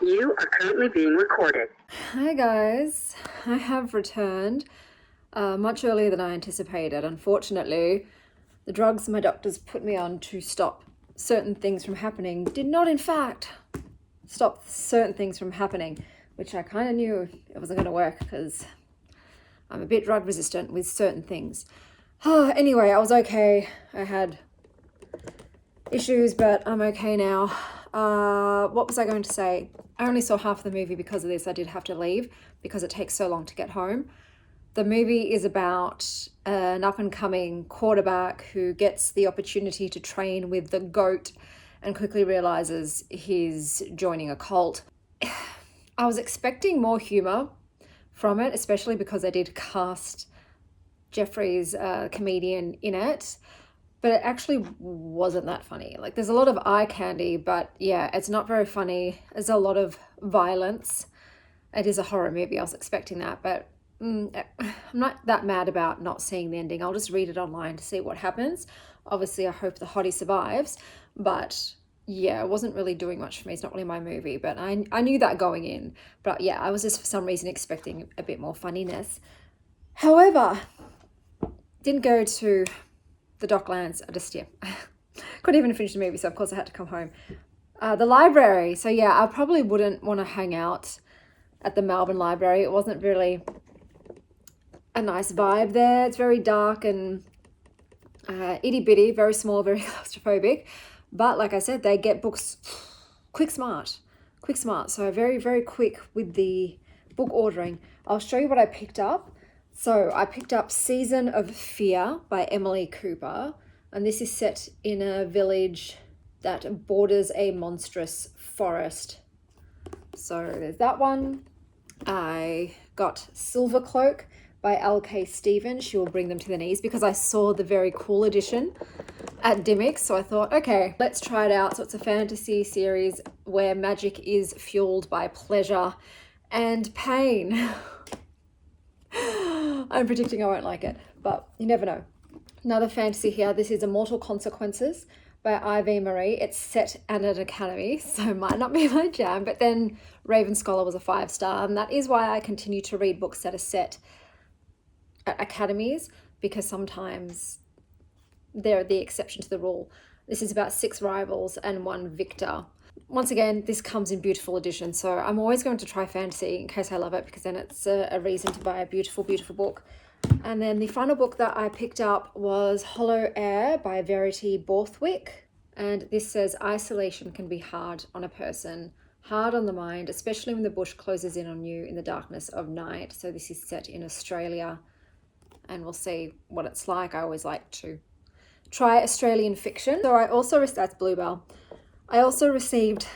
Speaker 7: You are currently being recorded.
Speaker 1: Hi guys, I have returned much earlier than I anticipated. Unfortunately, the drugs my doctors put me on to stop certain things from happening did not in fact stop certain things from happening, which I kind of knew it wasn't going to work because I'm a bit drug resistant with certain things. Anyway, I was okay. I had issues, but I'm okay now. What was I going to say? I only saw half of the movie because of this. I did have to leave because it takes so long to get home. The movie is about an up-and-coming quarterback who gets the opportunity to train with the GOAT and quickly realizes he's joining a cult. I was expecting more humor from it, especially because I did cast Jeffrey's comedian in it. but it actually wasn't that funny. Like, there's a lot of eye candy, but yeah, it's not very funny. There's a lot of violence. It is a horror movie. I was expecting that, but I'm not that mad about not seeing the ending. I'll just read it online to see what happens. Obviously, I hope the hottie survives, but yeah, it wasn't really doing much for me. It's not really my movie, but I knew that going in. But yeah, I was just for some reason expecting a bit more funniness. However, didn't go to the Docklands. I just, yeah, couldn't even finish the movie, so of course I had to come home. The library. So yeah, I probably wouldn't want to hang out at the Melbourne library. It wasn't really a nice vibe there. It's very dark and itty bitty, very small, very claustrophobic. But like I said, they get books quick smart. So very, very quick with the book ordering. I'll show you what I picked up. So I picked up Season of Fear by Emily Cooper. And this is set in a village that borders a monstrous forest. So there's that one. I got Silver Cloak by L.K. Stevens. She will bring them to the knees, because I saw the very cool edition at Dimmicks. So I thought, okay, let's try it out. So it's a fantasy series where magic is fueled by pleasure and pain. I'm predicting I won't like it, but you never know. Another fantasy here. This is Immortal Consequences by Ivy Marie. It's set at an academy, so it might not be my jam, but then Raven Scholar was a 5-star, and that is why I continue to read books that are set at academies, because sometimes they're the exception to the rule. This is about 6 rivals and 1 victor. Once again, this comes in beautiful edition, so I'm always going to try fantasy in case I love it, because then it's a reason to buy a beautiful, beautiful book. And then the final book that I picked up was Hollow Air by Verity Borthwick. And this says, isolation can be hard on a person, hard on the mind, especially when the bush closes in on you in the darkness of night. So this is set in Australia, and we'll see what it's like. I always like to try Australian fiction. So I also, that's Bluebell. I also received,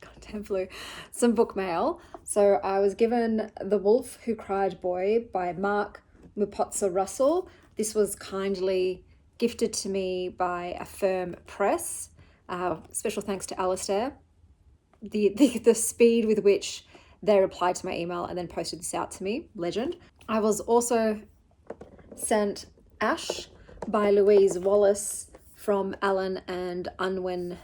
Speaker 1: goddamn Blue, some book mail. So I was given The Wolf Who Cried Boy by Mark Mupotza Russell. This was kindly gifted to me by Affirm Press. Special thanks to Alistair. The speed with which they replied to my email and then posted this out to me, legend. I was also sent Ash by Louise Wallace from Allen and Unwin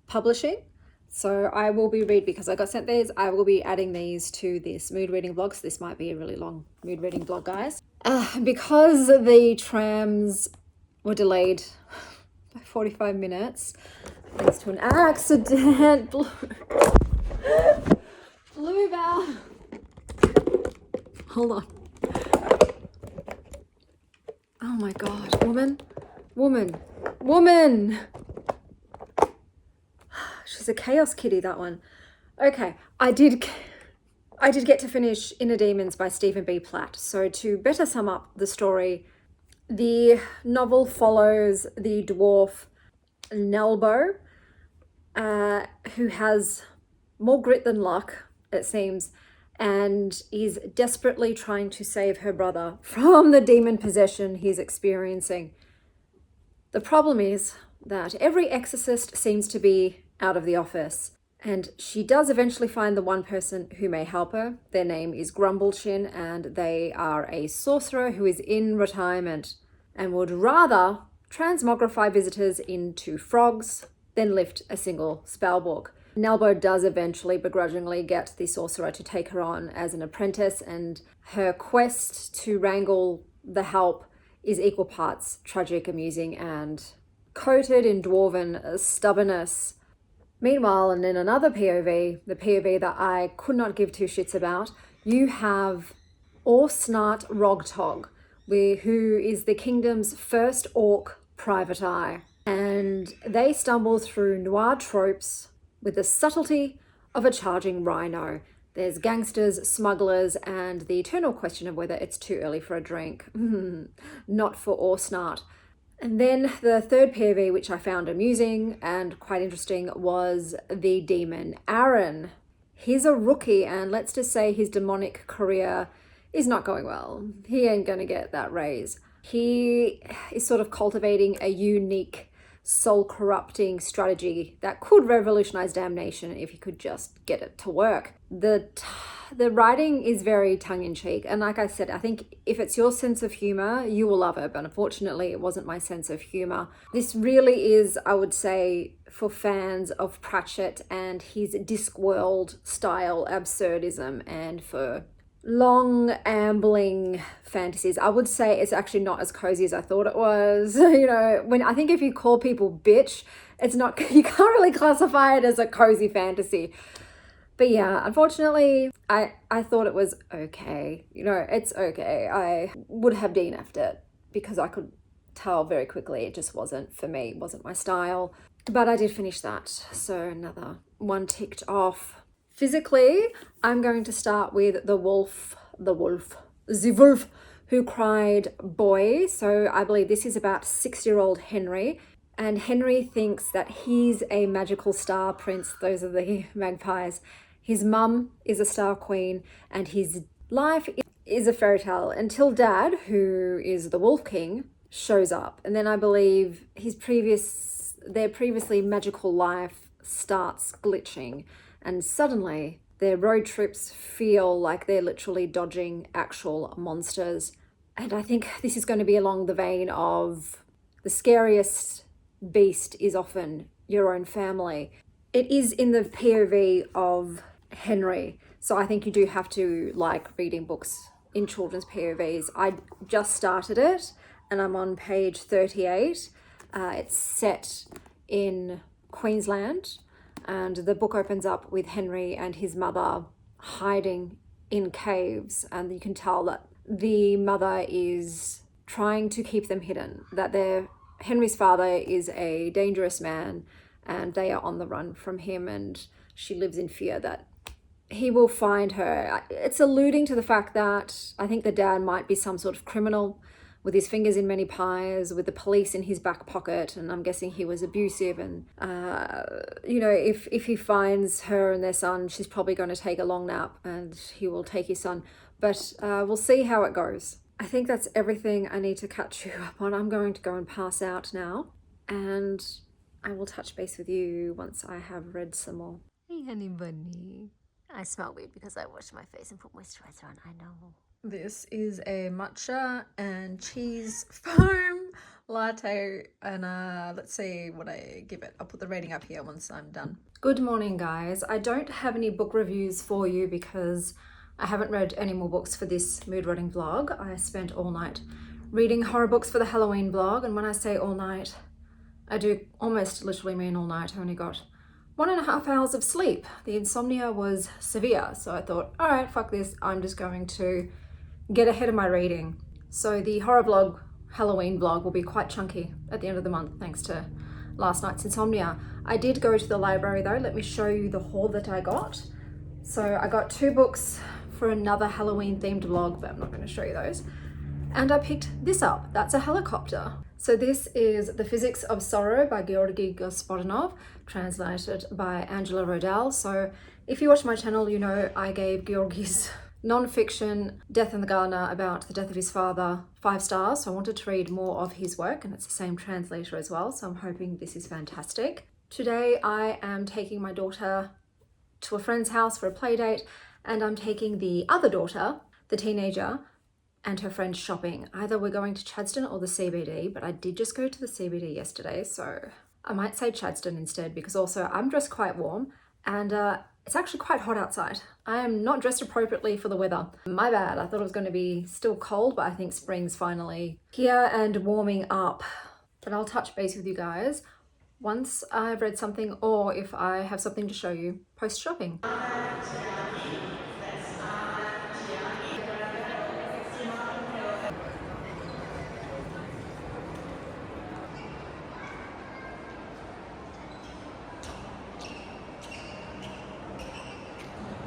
Speaker 1: Publishing. So I will be because I got sent these, I will be adding these to this mood reading vlog. So this might be a really long mood reading vlog, guys. Because the trams were delayed by 45 minutes thanks to an accident. Bluebell. Hold on. Oh my God, woman. She's a chaos kitty, that one. Okay, I did get to finish Inner Demons by Stephen B. Platt. So to better sum up the story, the novel follows the dwarf Nelbo, who has more grit than luck, it seems, and is desperately trying to save her brother from the demon possession he's experiencing. The problem is that every exorcist seems to be out of the office, and she does eventually find the one person who may help her. Their name is Grumblchin, and they are a sorcerer who is in retirement and would rather transmogrify visitors into frogs than lift a single spell book. Nelbo does eventually begrudgingly get the sorcerer to take her on as an apprentice, and her quest to wrangle the help is equal parts tragic, amusing, and coated in dwarven stubbornness. Meanwhile, and in another POV, the POV that I could not give 2 shits about, you have Orsnart Rogtog, who is the kingdom's first orc private eye. And they stumble through noir tropes with the subtlety of a charging rhino. There's gangsters, smugglers, and the eternal question of whether it's too early for a drink. Not for Orsnart. And then the third POV, which I found amusing and quite interesting, was the demon Aaron. He's a rookie, and let's just say his demonic career is not going well. He ain't gonna get that raise. He is sort of cultivating a unique soul-corrupting strategy that could revolutionize damnation if he could just get it to work. The writing is very tongue-in-cheek, and like I said, I think if it's your sense of humor, you will love it, but unfortunately it wasn't my sense of humor. This really is, I would say, for fans of Pratchett and his Discworld style absurdism, and for long ambling fantasies. I would say it's actually not as cozy as I thought it was. You know, when I think if you call people bitch, it's not, you can't really classify it as a cozy fantasy. But yeah, unfortunately, I thought it was okay. You know, it's okay. I would have DNF'd it because I could tell very quickly it just wasn't for me, it wasn't my style. But I did finish that, so another one ticked off. Physically, I'm going to start with the wolf who cried boy. So I believe this is about 6-year-old Henry. And Henry thinks that he's a magical star prince. Those are the magpies. His mum is a star queen and his life is a fairy tale until Dad, who is the Wolf King, shows up. And then I believe their previously magical life starts glitching, and suddenly their road trips feel like they're literally dodging actual monsters. And I think this is going to be along the vein of the scariest beast is often your own family. It is in the POV of Henry, so I think you do have to like reading books in children's POVs. I just started it and I'm on page 38. It's set in Queensland, and the book opens up with Henry and his mother hiding in caves, and you can tell that the mother is trying to keep them hidden, that Henry's father is a dangerous man and they are on the run from him, and she lives in fear that he will find her. It's alluding to the fact that I think the dad might be some sort of criminal with his fingers in many pies, with the police in his back pocket, and I'm guessing he was abusive, and you know, if he finds her and their son, she's probably going to take a long nap and he will take his son. But we'll see how it goes. I think that's everything I need to catch you up on. I'm going to go and pass out now, and I will touch base with you once I have read some more.
Speaker 6: Hey, honey bunny. I smell weird because I washed my face and put moisturizer on, I know.
Speaker 1: This is a matcha and cheese foam latte, and let's see what I give it. I'll put the rating up here once I'm done. Good morning, guys. I don't have any book reviews for you because I haven't read any more books for this mood writing vlog. I spent all night reading horror books for the Halloween vlog, and when I say all night, I do almost literally mean all night. I only got 1.5 hours of sleep. The insomnia was severe, so I thought, all right, fuck this. I'm just going to get ahead of my reading. So the horror vlog, Halloween vlog, will be quite chunky at the end of the month thanks to last night's insomnia. I did go to the library though. Let me show you the haul that I got. So I got 2 books for another Halloween themed vlog, but I'm not going to show you those. And I picked this up. That's a helicopter. So this is The Physics of Sorrow by Georgy Gospodinov, translated by Angela Rodell. So if you watch my channel, you know I gave Georgy's nonfiction Death in the Gardener about the death of his father 5 stars. So I wanted to read more of his work, and it's the same translator as well. So I'm hoping this is fantastic. Today I am taking my daughter to a friend's house for a play date, and I'm taking the other daughter, the teenager, and her friend shopping. Either we're going to Chadstone or the CBD, but I did just go to the CBD yesterday, so I might say Chadstone instead, because also I'm dressed quite warm and it's actually quite hot outside. I am not dressed appropriately for the weather. My bad. I thought it was going to be still cold, but I think spring's finally here and warming up. But I'll touch base with you guys once I've read something, or if I have something to show you post shopping.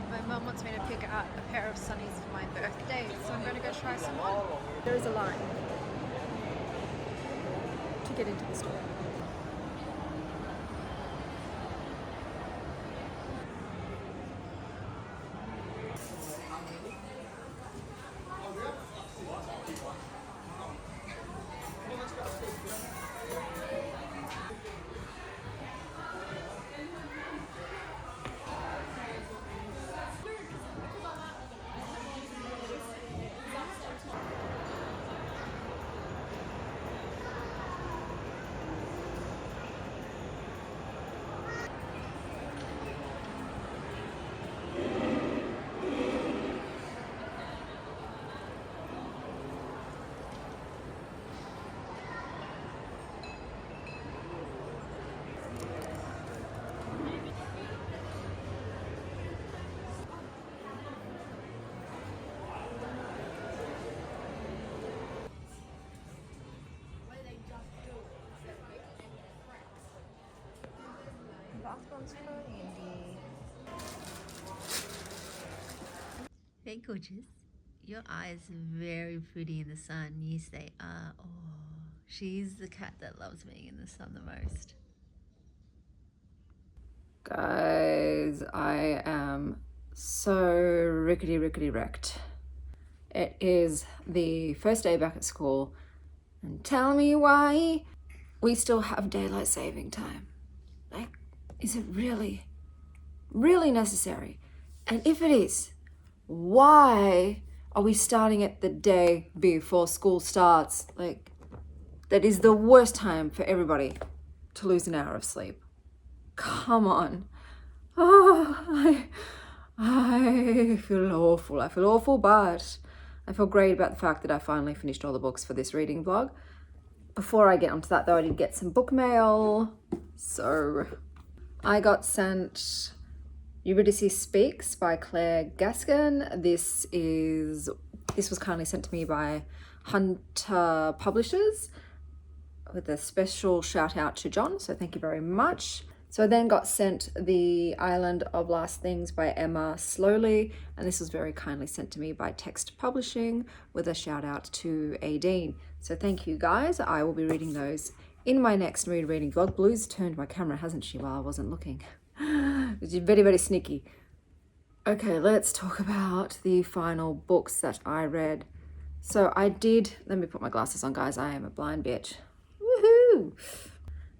Speaker 2: My mum wants me to pick out a pair of sunnies for my birthday, so I'm going to go try some on.
Speaker 1: There is a line to get into the store.
Speaker 3: sounds funny indeed.
Speaker 6: Hey, gorgeous. Your eyes are very pretty in the sun. Yes, they are. Oh, she's the cat that loves being in the sun the most.
Speaker 1: Guys, I am so rickety wrecked. It is the first day back at school, and tell me why we still have daylight saving time. Like, is it really necessary? And if it is, why are we starting it the day before school starts? Like, that is the worst time for everybody to lose an hour of sleep. Come on. Oh, I feel awful. I feel awful, but I feel great about the fact that I finally finished all the books for this reading vlog. Before I get onto that though, I did get some book mail. So I got sent Eurydice Speaks by Claire Gaskin. This was kindly sent to me by Hunter Publishers, with a special shout out to John, so thank you very much. So I then got sent The Island of Last Things by Emma Slowly, and this was very kindly sent to me by Text Publishing, with a shout out to Aideen. So thank you guys. I will be reading those in my next reading vlog. Blue's turned my camera, hasn't she, while I wasn't looking? Which is very sneaky. Okay, let's talk about the final books that I read. So I did, let me put my glasses on, guys. I am a blind bitch. Woohoo!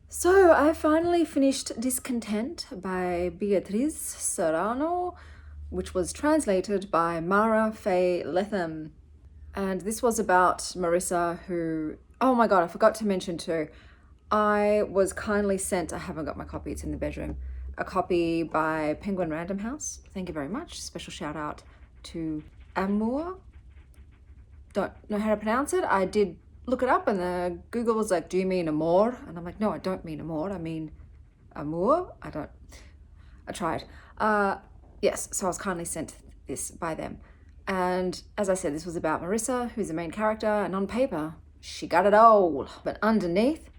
Speaker 1: So I finally finished Discontent by Beatriz Serrano, which was translated by Mara Faye Letham. And this was about Marissa, who, oh my God, I forgot to mention too, I was kindly sent, I haven't got my copy, it's in the bedroom, a copy by Penguin Random House. Thank you very much. Special shout out to Amour. Don't know how to pronounce it. I did look it up, and the Google was like, do you mean amour? And I'm like, no, I don't mean amour, I mean amour. I tried. Yes, so I was kindly sent this by them. And as I said, this was about Marissa, who's the main character, and on paper, she got it all. But underneath,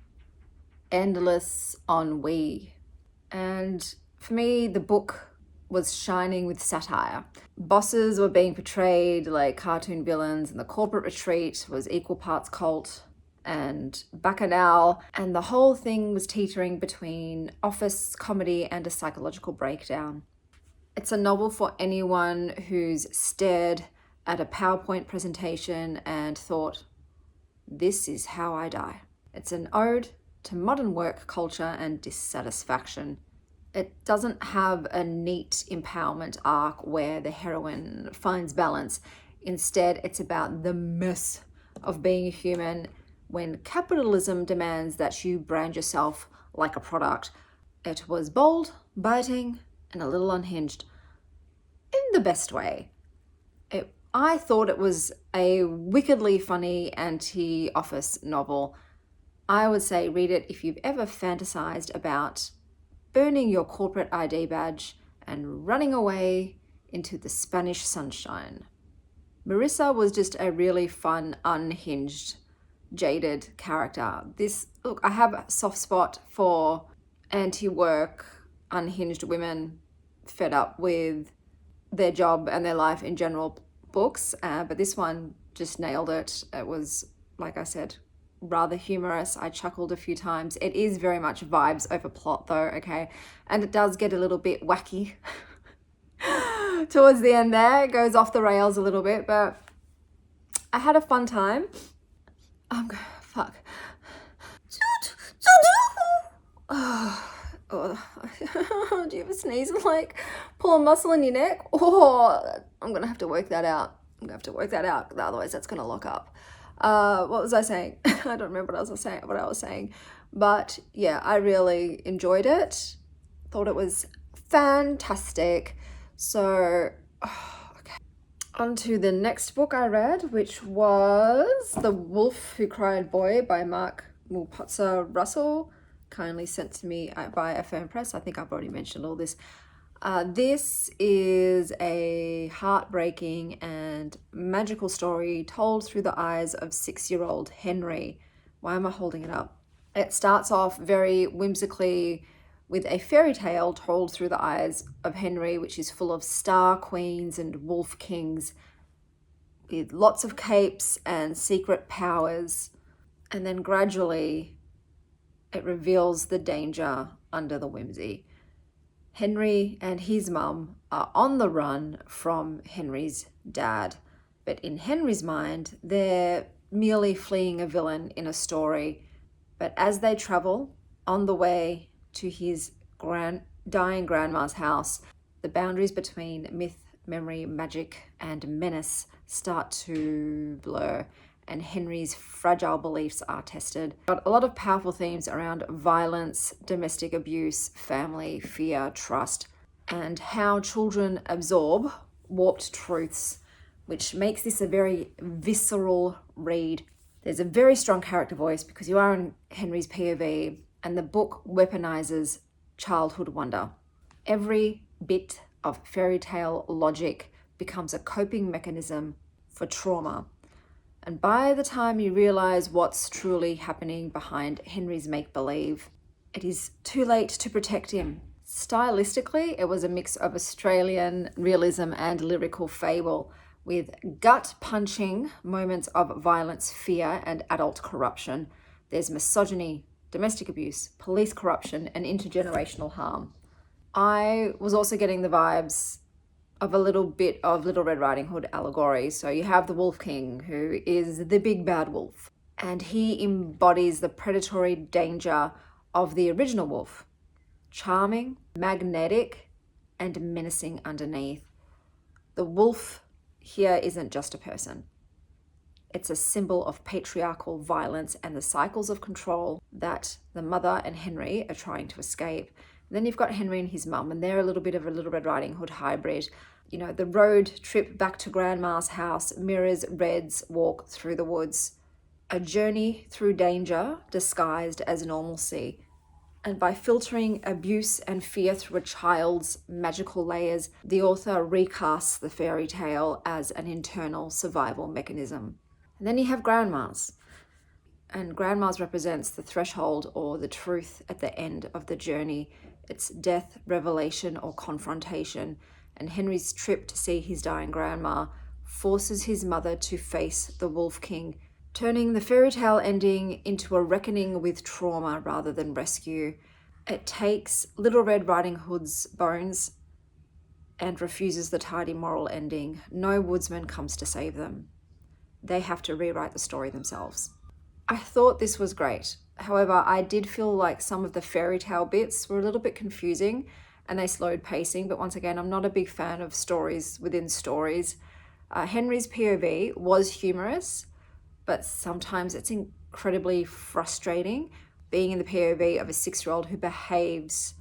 Speaker 1: endless ennui. And for me, the book was shining with satire. Bosses were being portrayed like cartoon villains, and the corporate retreat was equal parts cult and bacchanal, and the whole thing was teetering between office comedy and a psychological breakdown. It's a novel for anyone who's stared at a PowerPoint presentation and thought, this is how I die. It's an ode to modern work culture and dissatisfaction. It doesn't have a neat empowerment arc where the heroine finds balance. Instead, it's about the mess of being a human when capitalism demands that you brand yourself like a product. It was bold, biting, and a little unhinged. In the best way. I thought it was a wickedly funny anti-office novel. I would say read it if you've ever fantasized about burning your corporate ID badge and running away into the Spanish sunshine. Marissa was just a really fun, unhinged, jaded character. Look, I have a soft spot for anti-work, unhinged women fed up with their job and their life in general books, but this one just nailed it. It was, like I said, rather humorous. I chuckled a few times. It is very much vibes over plot though, okay? And it does get a little bit wacky towards the end there. It goes off the rails a little bit, but I had a fun time. Fuck. Oh, do you ever sneeze and like pull a muscle in your neck? Oh, I'm gonna have to work that out. Otherwise that's gonna lock up. What was I saying? I don't remember what I was saying. But yeah, I really enjoyed it. Thought it was fantastic. So, okay. On to the next book I read, which was The Wolf Who Cried Boy by Mark Mulpotzer Russell, kindly sent to me by Affirm Press. I think I've already mentioned all this. This is a heartbreaking and magical story told through the eyes of 6-year-old Henry. Why am I holding it up? It starts off very whimsically with a fairy tale told through the eyes of Henry, which is full of star queens and wolf kings, with lots of capes and secret powers. And then gradually it reveals the danger under the whimsy. Henry and his mum are on the run from Henry's dad, but in Henry's mind, they're merely fleeing a villain in a story. But as they travel on the way to his dying grandma's house, the boundaries between myth, memory, magic, and menace start to blur, and Henry's fragile beliefs are tested. Got a lot of powerful themes around violence, domestic abuse, family, fear, trust, and how children absorb warped truths, which makes this a very visceral read. There's a very strong character voice because you are in Henry's POV, and the book weaponizes childhood wonder. Every bit of fairy tale logic becomes a coping mechanism for trauma. And by the time you realize what's truly happening behind Henry's make-believe, it is too late to protect him. Stylistically, it was a mix of Australian realism and lyrical fable, with gut-punching moments of violence, fear, and adult corruption. There's misogyny, domestic abuse, police corruption, and intergenerational harm. I was also getting the vibes of a little bit of Little Red Riding Hood allegory. So you have the Wolf King, who is the big bad wolf, and he embodies the predatory danger of the original wolf. Charming, magnetic, and menacing underneath. The wolf here isn't just a person. It's a symbol of patriarchal violence and the cycles of control that the mother and Henry are trying to escape. And then you've got Henry and his mum, and they're a little bit of a Little Red Riding Hood hybrid. You know, the road trip back to Grandma's house mirrors Red's walk through the woods. A journey through danger disguised as normalcy. And by filtering abuse and fear through a child's magical layers, the author recasts the fairy tale as an internal survival mechanism. And then you have grandmas. And grandmas represents the threshold or the truth at the end of the journey. It's death, revelation, or confrontation. And Henry's trip to see his dying grandma forces his mother to face the Wolf King, turning the fairy tale ending into a reckoning with trauma rather than rescue. It takes Little Red Riding Hood's bones and refuses the tidy moral ending. No woodsman comes to save them. They have to rewrite the story themselves. I thought this was great. However, I did feel like some of the fairy tale bits were a little bit confusing and they slowed pacing. But once again, I'm not a big fan of stories within stories. Henry's POV was humorous, but sometimes it's incredibly frustrating being in the POV of a 6-year-old who behaves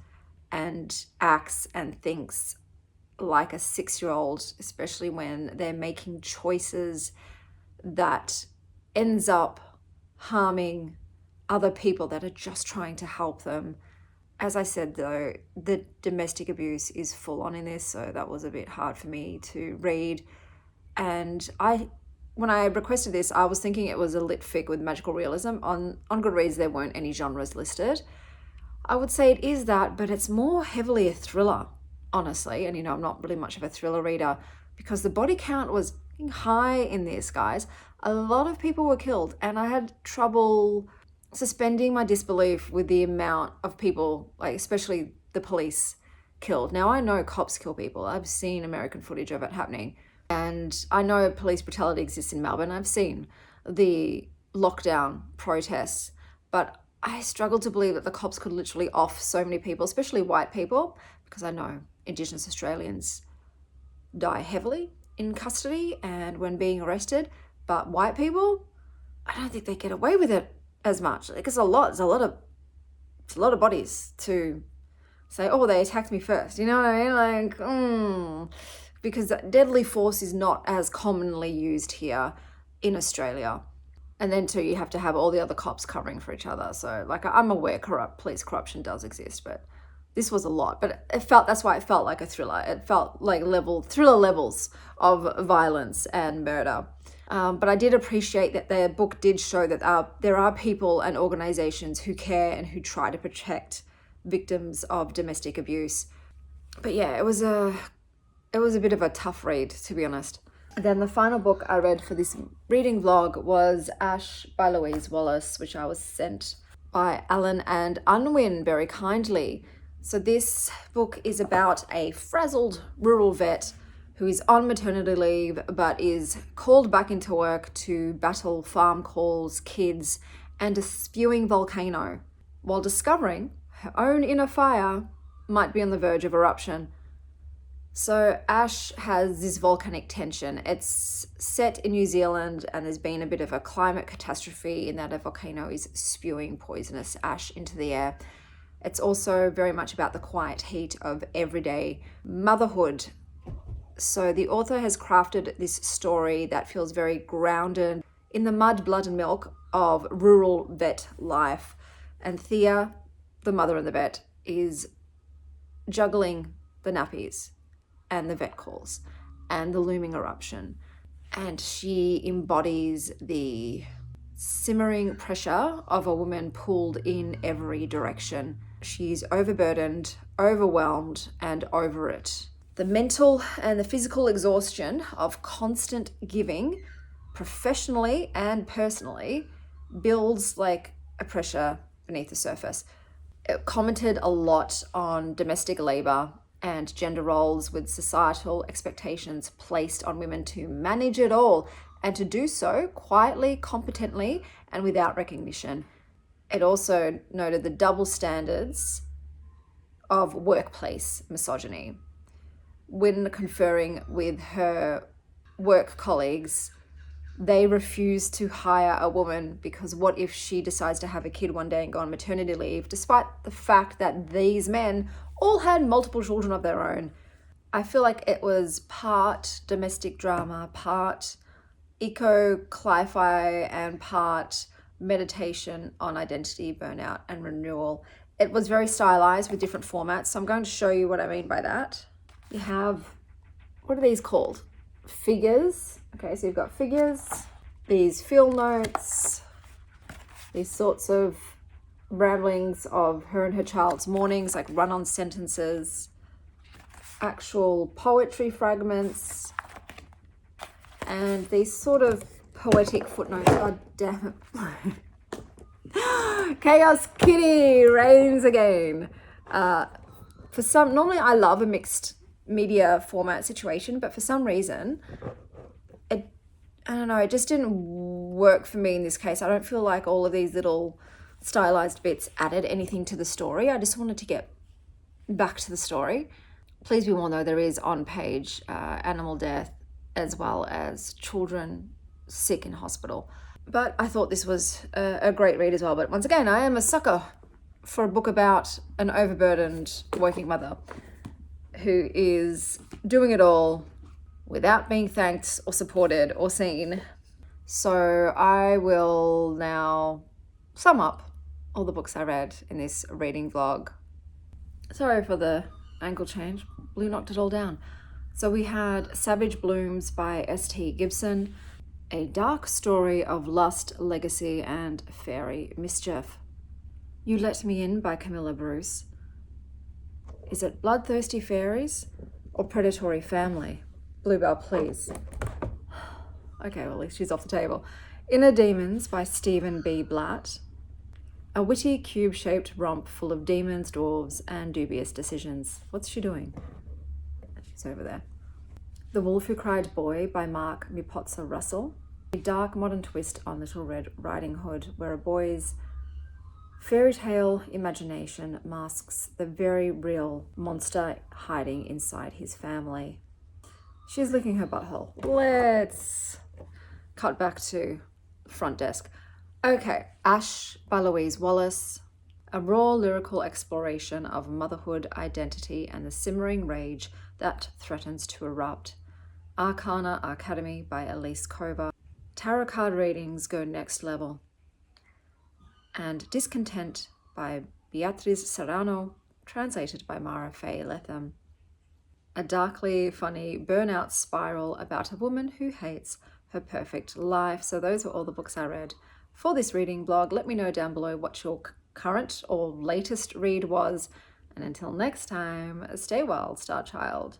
Speaker 1: and acts and thinks like a 6-year-old, especially when they're making choices that ends up harming other people that are just trying to help them. As I said though, the domestic abuse is full on in this, so that was a bit hard for me to read. And when I requested this, I was thinking it was a litfic with magical realism. On Goodreads, there weren't any genres listed. I would say it is that, but it's more heavily a thriller, honestly. And I'm not really much of a thriller reader because the body count was high in this, guys. A lot of people were killed, and I had trouble suspending my disbelief with the amount of people, like especially the police, killed. Now, I know cops kill people. I've seen American footage of it happening. And I know police brutality exists in Melbourne. I've seen the lockdown protests, but I struggle to believe that the cops could literally off so many people, especially white people, because I know Indigenous Australians die heavily in custody and when being arrested, but white people, I don't think they get away with it as much. Like it's a lot of bodies to say, oh, they attacked me first. You know what I mean? Like, because deadly force is not as commonly used here in Australia. And then too, you have to have all the other cops covering for each other. So like, I'm aware police corruption does exist, but this was a lot. But that's why it felt like a thriller. It felt like thriller levels of violence and murder. But I did appreciate that the book did show that there are people and organizations who care and who try to protect victims of domestic abuse. But yeah, it was a bit of a tough read, to be honest. Then the final book I read for this reading vlog was Ash by Louise Wallace, which I was sent by Alan and Unwin very kindly. So this book is about a frazzled rural vet who is on maternity leave but is called back into work to battle farm calls, kids, and a spewing volcano, while discovering her own inner fire might be on the verge of eruption. So Ash has this volcanic tension. It's set in New Zealand, and there's been a bit of a climate catastrophe in that a volcano is spewing poisonous ash into the air. It's also very much about the quiet heat of everyday motherhood. So the author has crafted this story that feels very grounded in the mud, blood and milk of rural vet life. And Thea, the mother of the vet, is juggling the nappies and the vet calls and the looming eruption. And she embodies the simmering pressure of a woman pulled in every direction. She's overburdened, overwhelmed, and over it. The mental and the physical exhaustion of constant giving, professionally and personally, builds like a pressure beneath the surface. It commented a lot on domestic labor and gender roles, with societal expectations placed on women to manage it all and to do so quietly, competently, and without recognition. It also noted the double standards of workplace misogyny. When conferring with her work colleagues, they refuse to hire a woman because what if she decides to have a kid one day and go on maternity leave, despite the fact that these men all had multiple children of their own. I feel like it was part domestic drama, part eco-sci-fi, and part meditation on identity, burnout, and renewal. It was very stylized with different formats, so I'm going to show you what I mean by that. You have, what are these called? Figures. Okay, so you've got figures, these field notes, these sorts of ramblings of her and her child's mornings, like run-on sentences, actual poetry fragments, and these sort of poetic footnotes. God damn it. Chaos Kitty reigns again. Normally I love a mixed media format situation, but for some reason, it just didn't work for me in this case. I don't feel like all of these little stylized bits added anything to the story. I just wanted to get back to the story. Please be warned though, there is on page animal death as well as children sick in hospital. But I thought this was a great read as well. But once again, I am a sucker for a book about an overburdened working mother who is doing it all without being thanked or supported or seen. So I will now sum up all the books I read in this reading vlog. Sorry for the angle change, Blue knocked it all down. So we had Savage Blooms by S.T. Gibson, a dark story of lust, legacy, and fairy mischief. You Let Me In by Camilla Bruce. Is it bloodthirsty fairies or predatory family? Bluebell, please. Okay, well, at least she's off the table. Inner Demons by Stephen B. Blatt. A witty cube-shaped romp full of demons, dwarves, and dubious decisions. What's she doing? She's over there. The Wolf Who Cried Boy by Mark Mipotza Russell. A dark modern twist on Little Red Riding Hood, where a boy's fairy tale imagination masks the very real monster hiding inside his family. She's licking her butthole. Let's cut back to front desk. Okay, Ash by Louise Wallace. A raw lyrical exploration of motherhood, identity, and the simmering rage that threatens to erupt. Arcana Academy by Elise Kova. Tarot card readings go next level. And Discontent by Beatriz Serrano, translated by Mara Faye Letham. A darkly funny burnout spiral about a woman who hates her perfect life. So those were all the books I read for this reading blog. Let me know down below what your current or latest read was. And until next time, stay well, Star Child.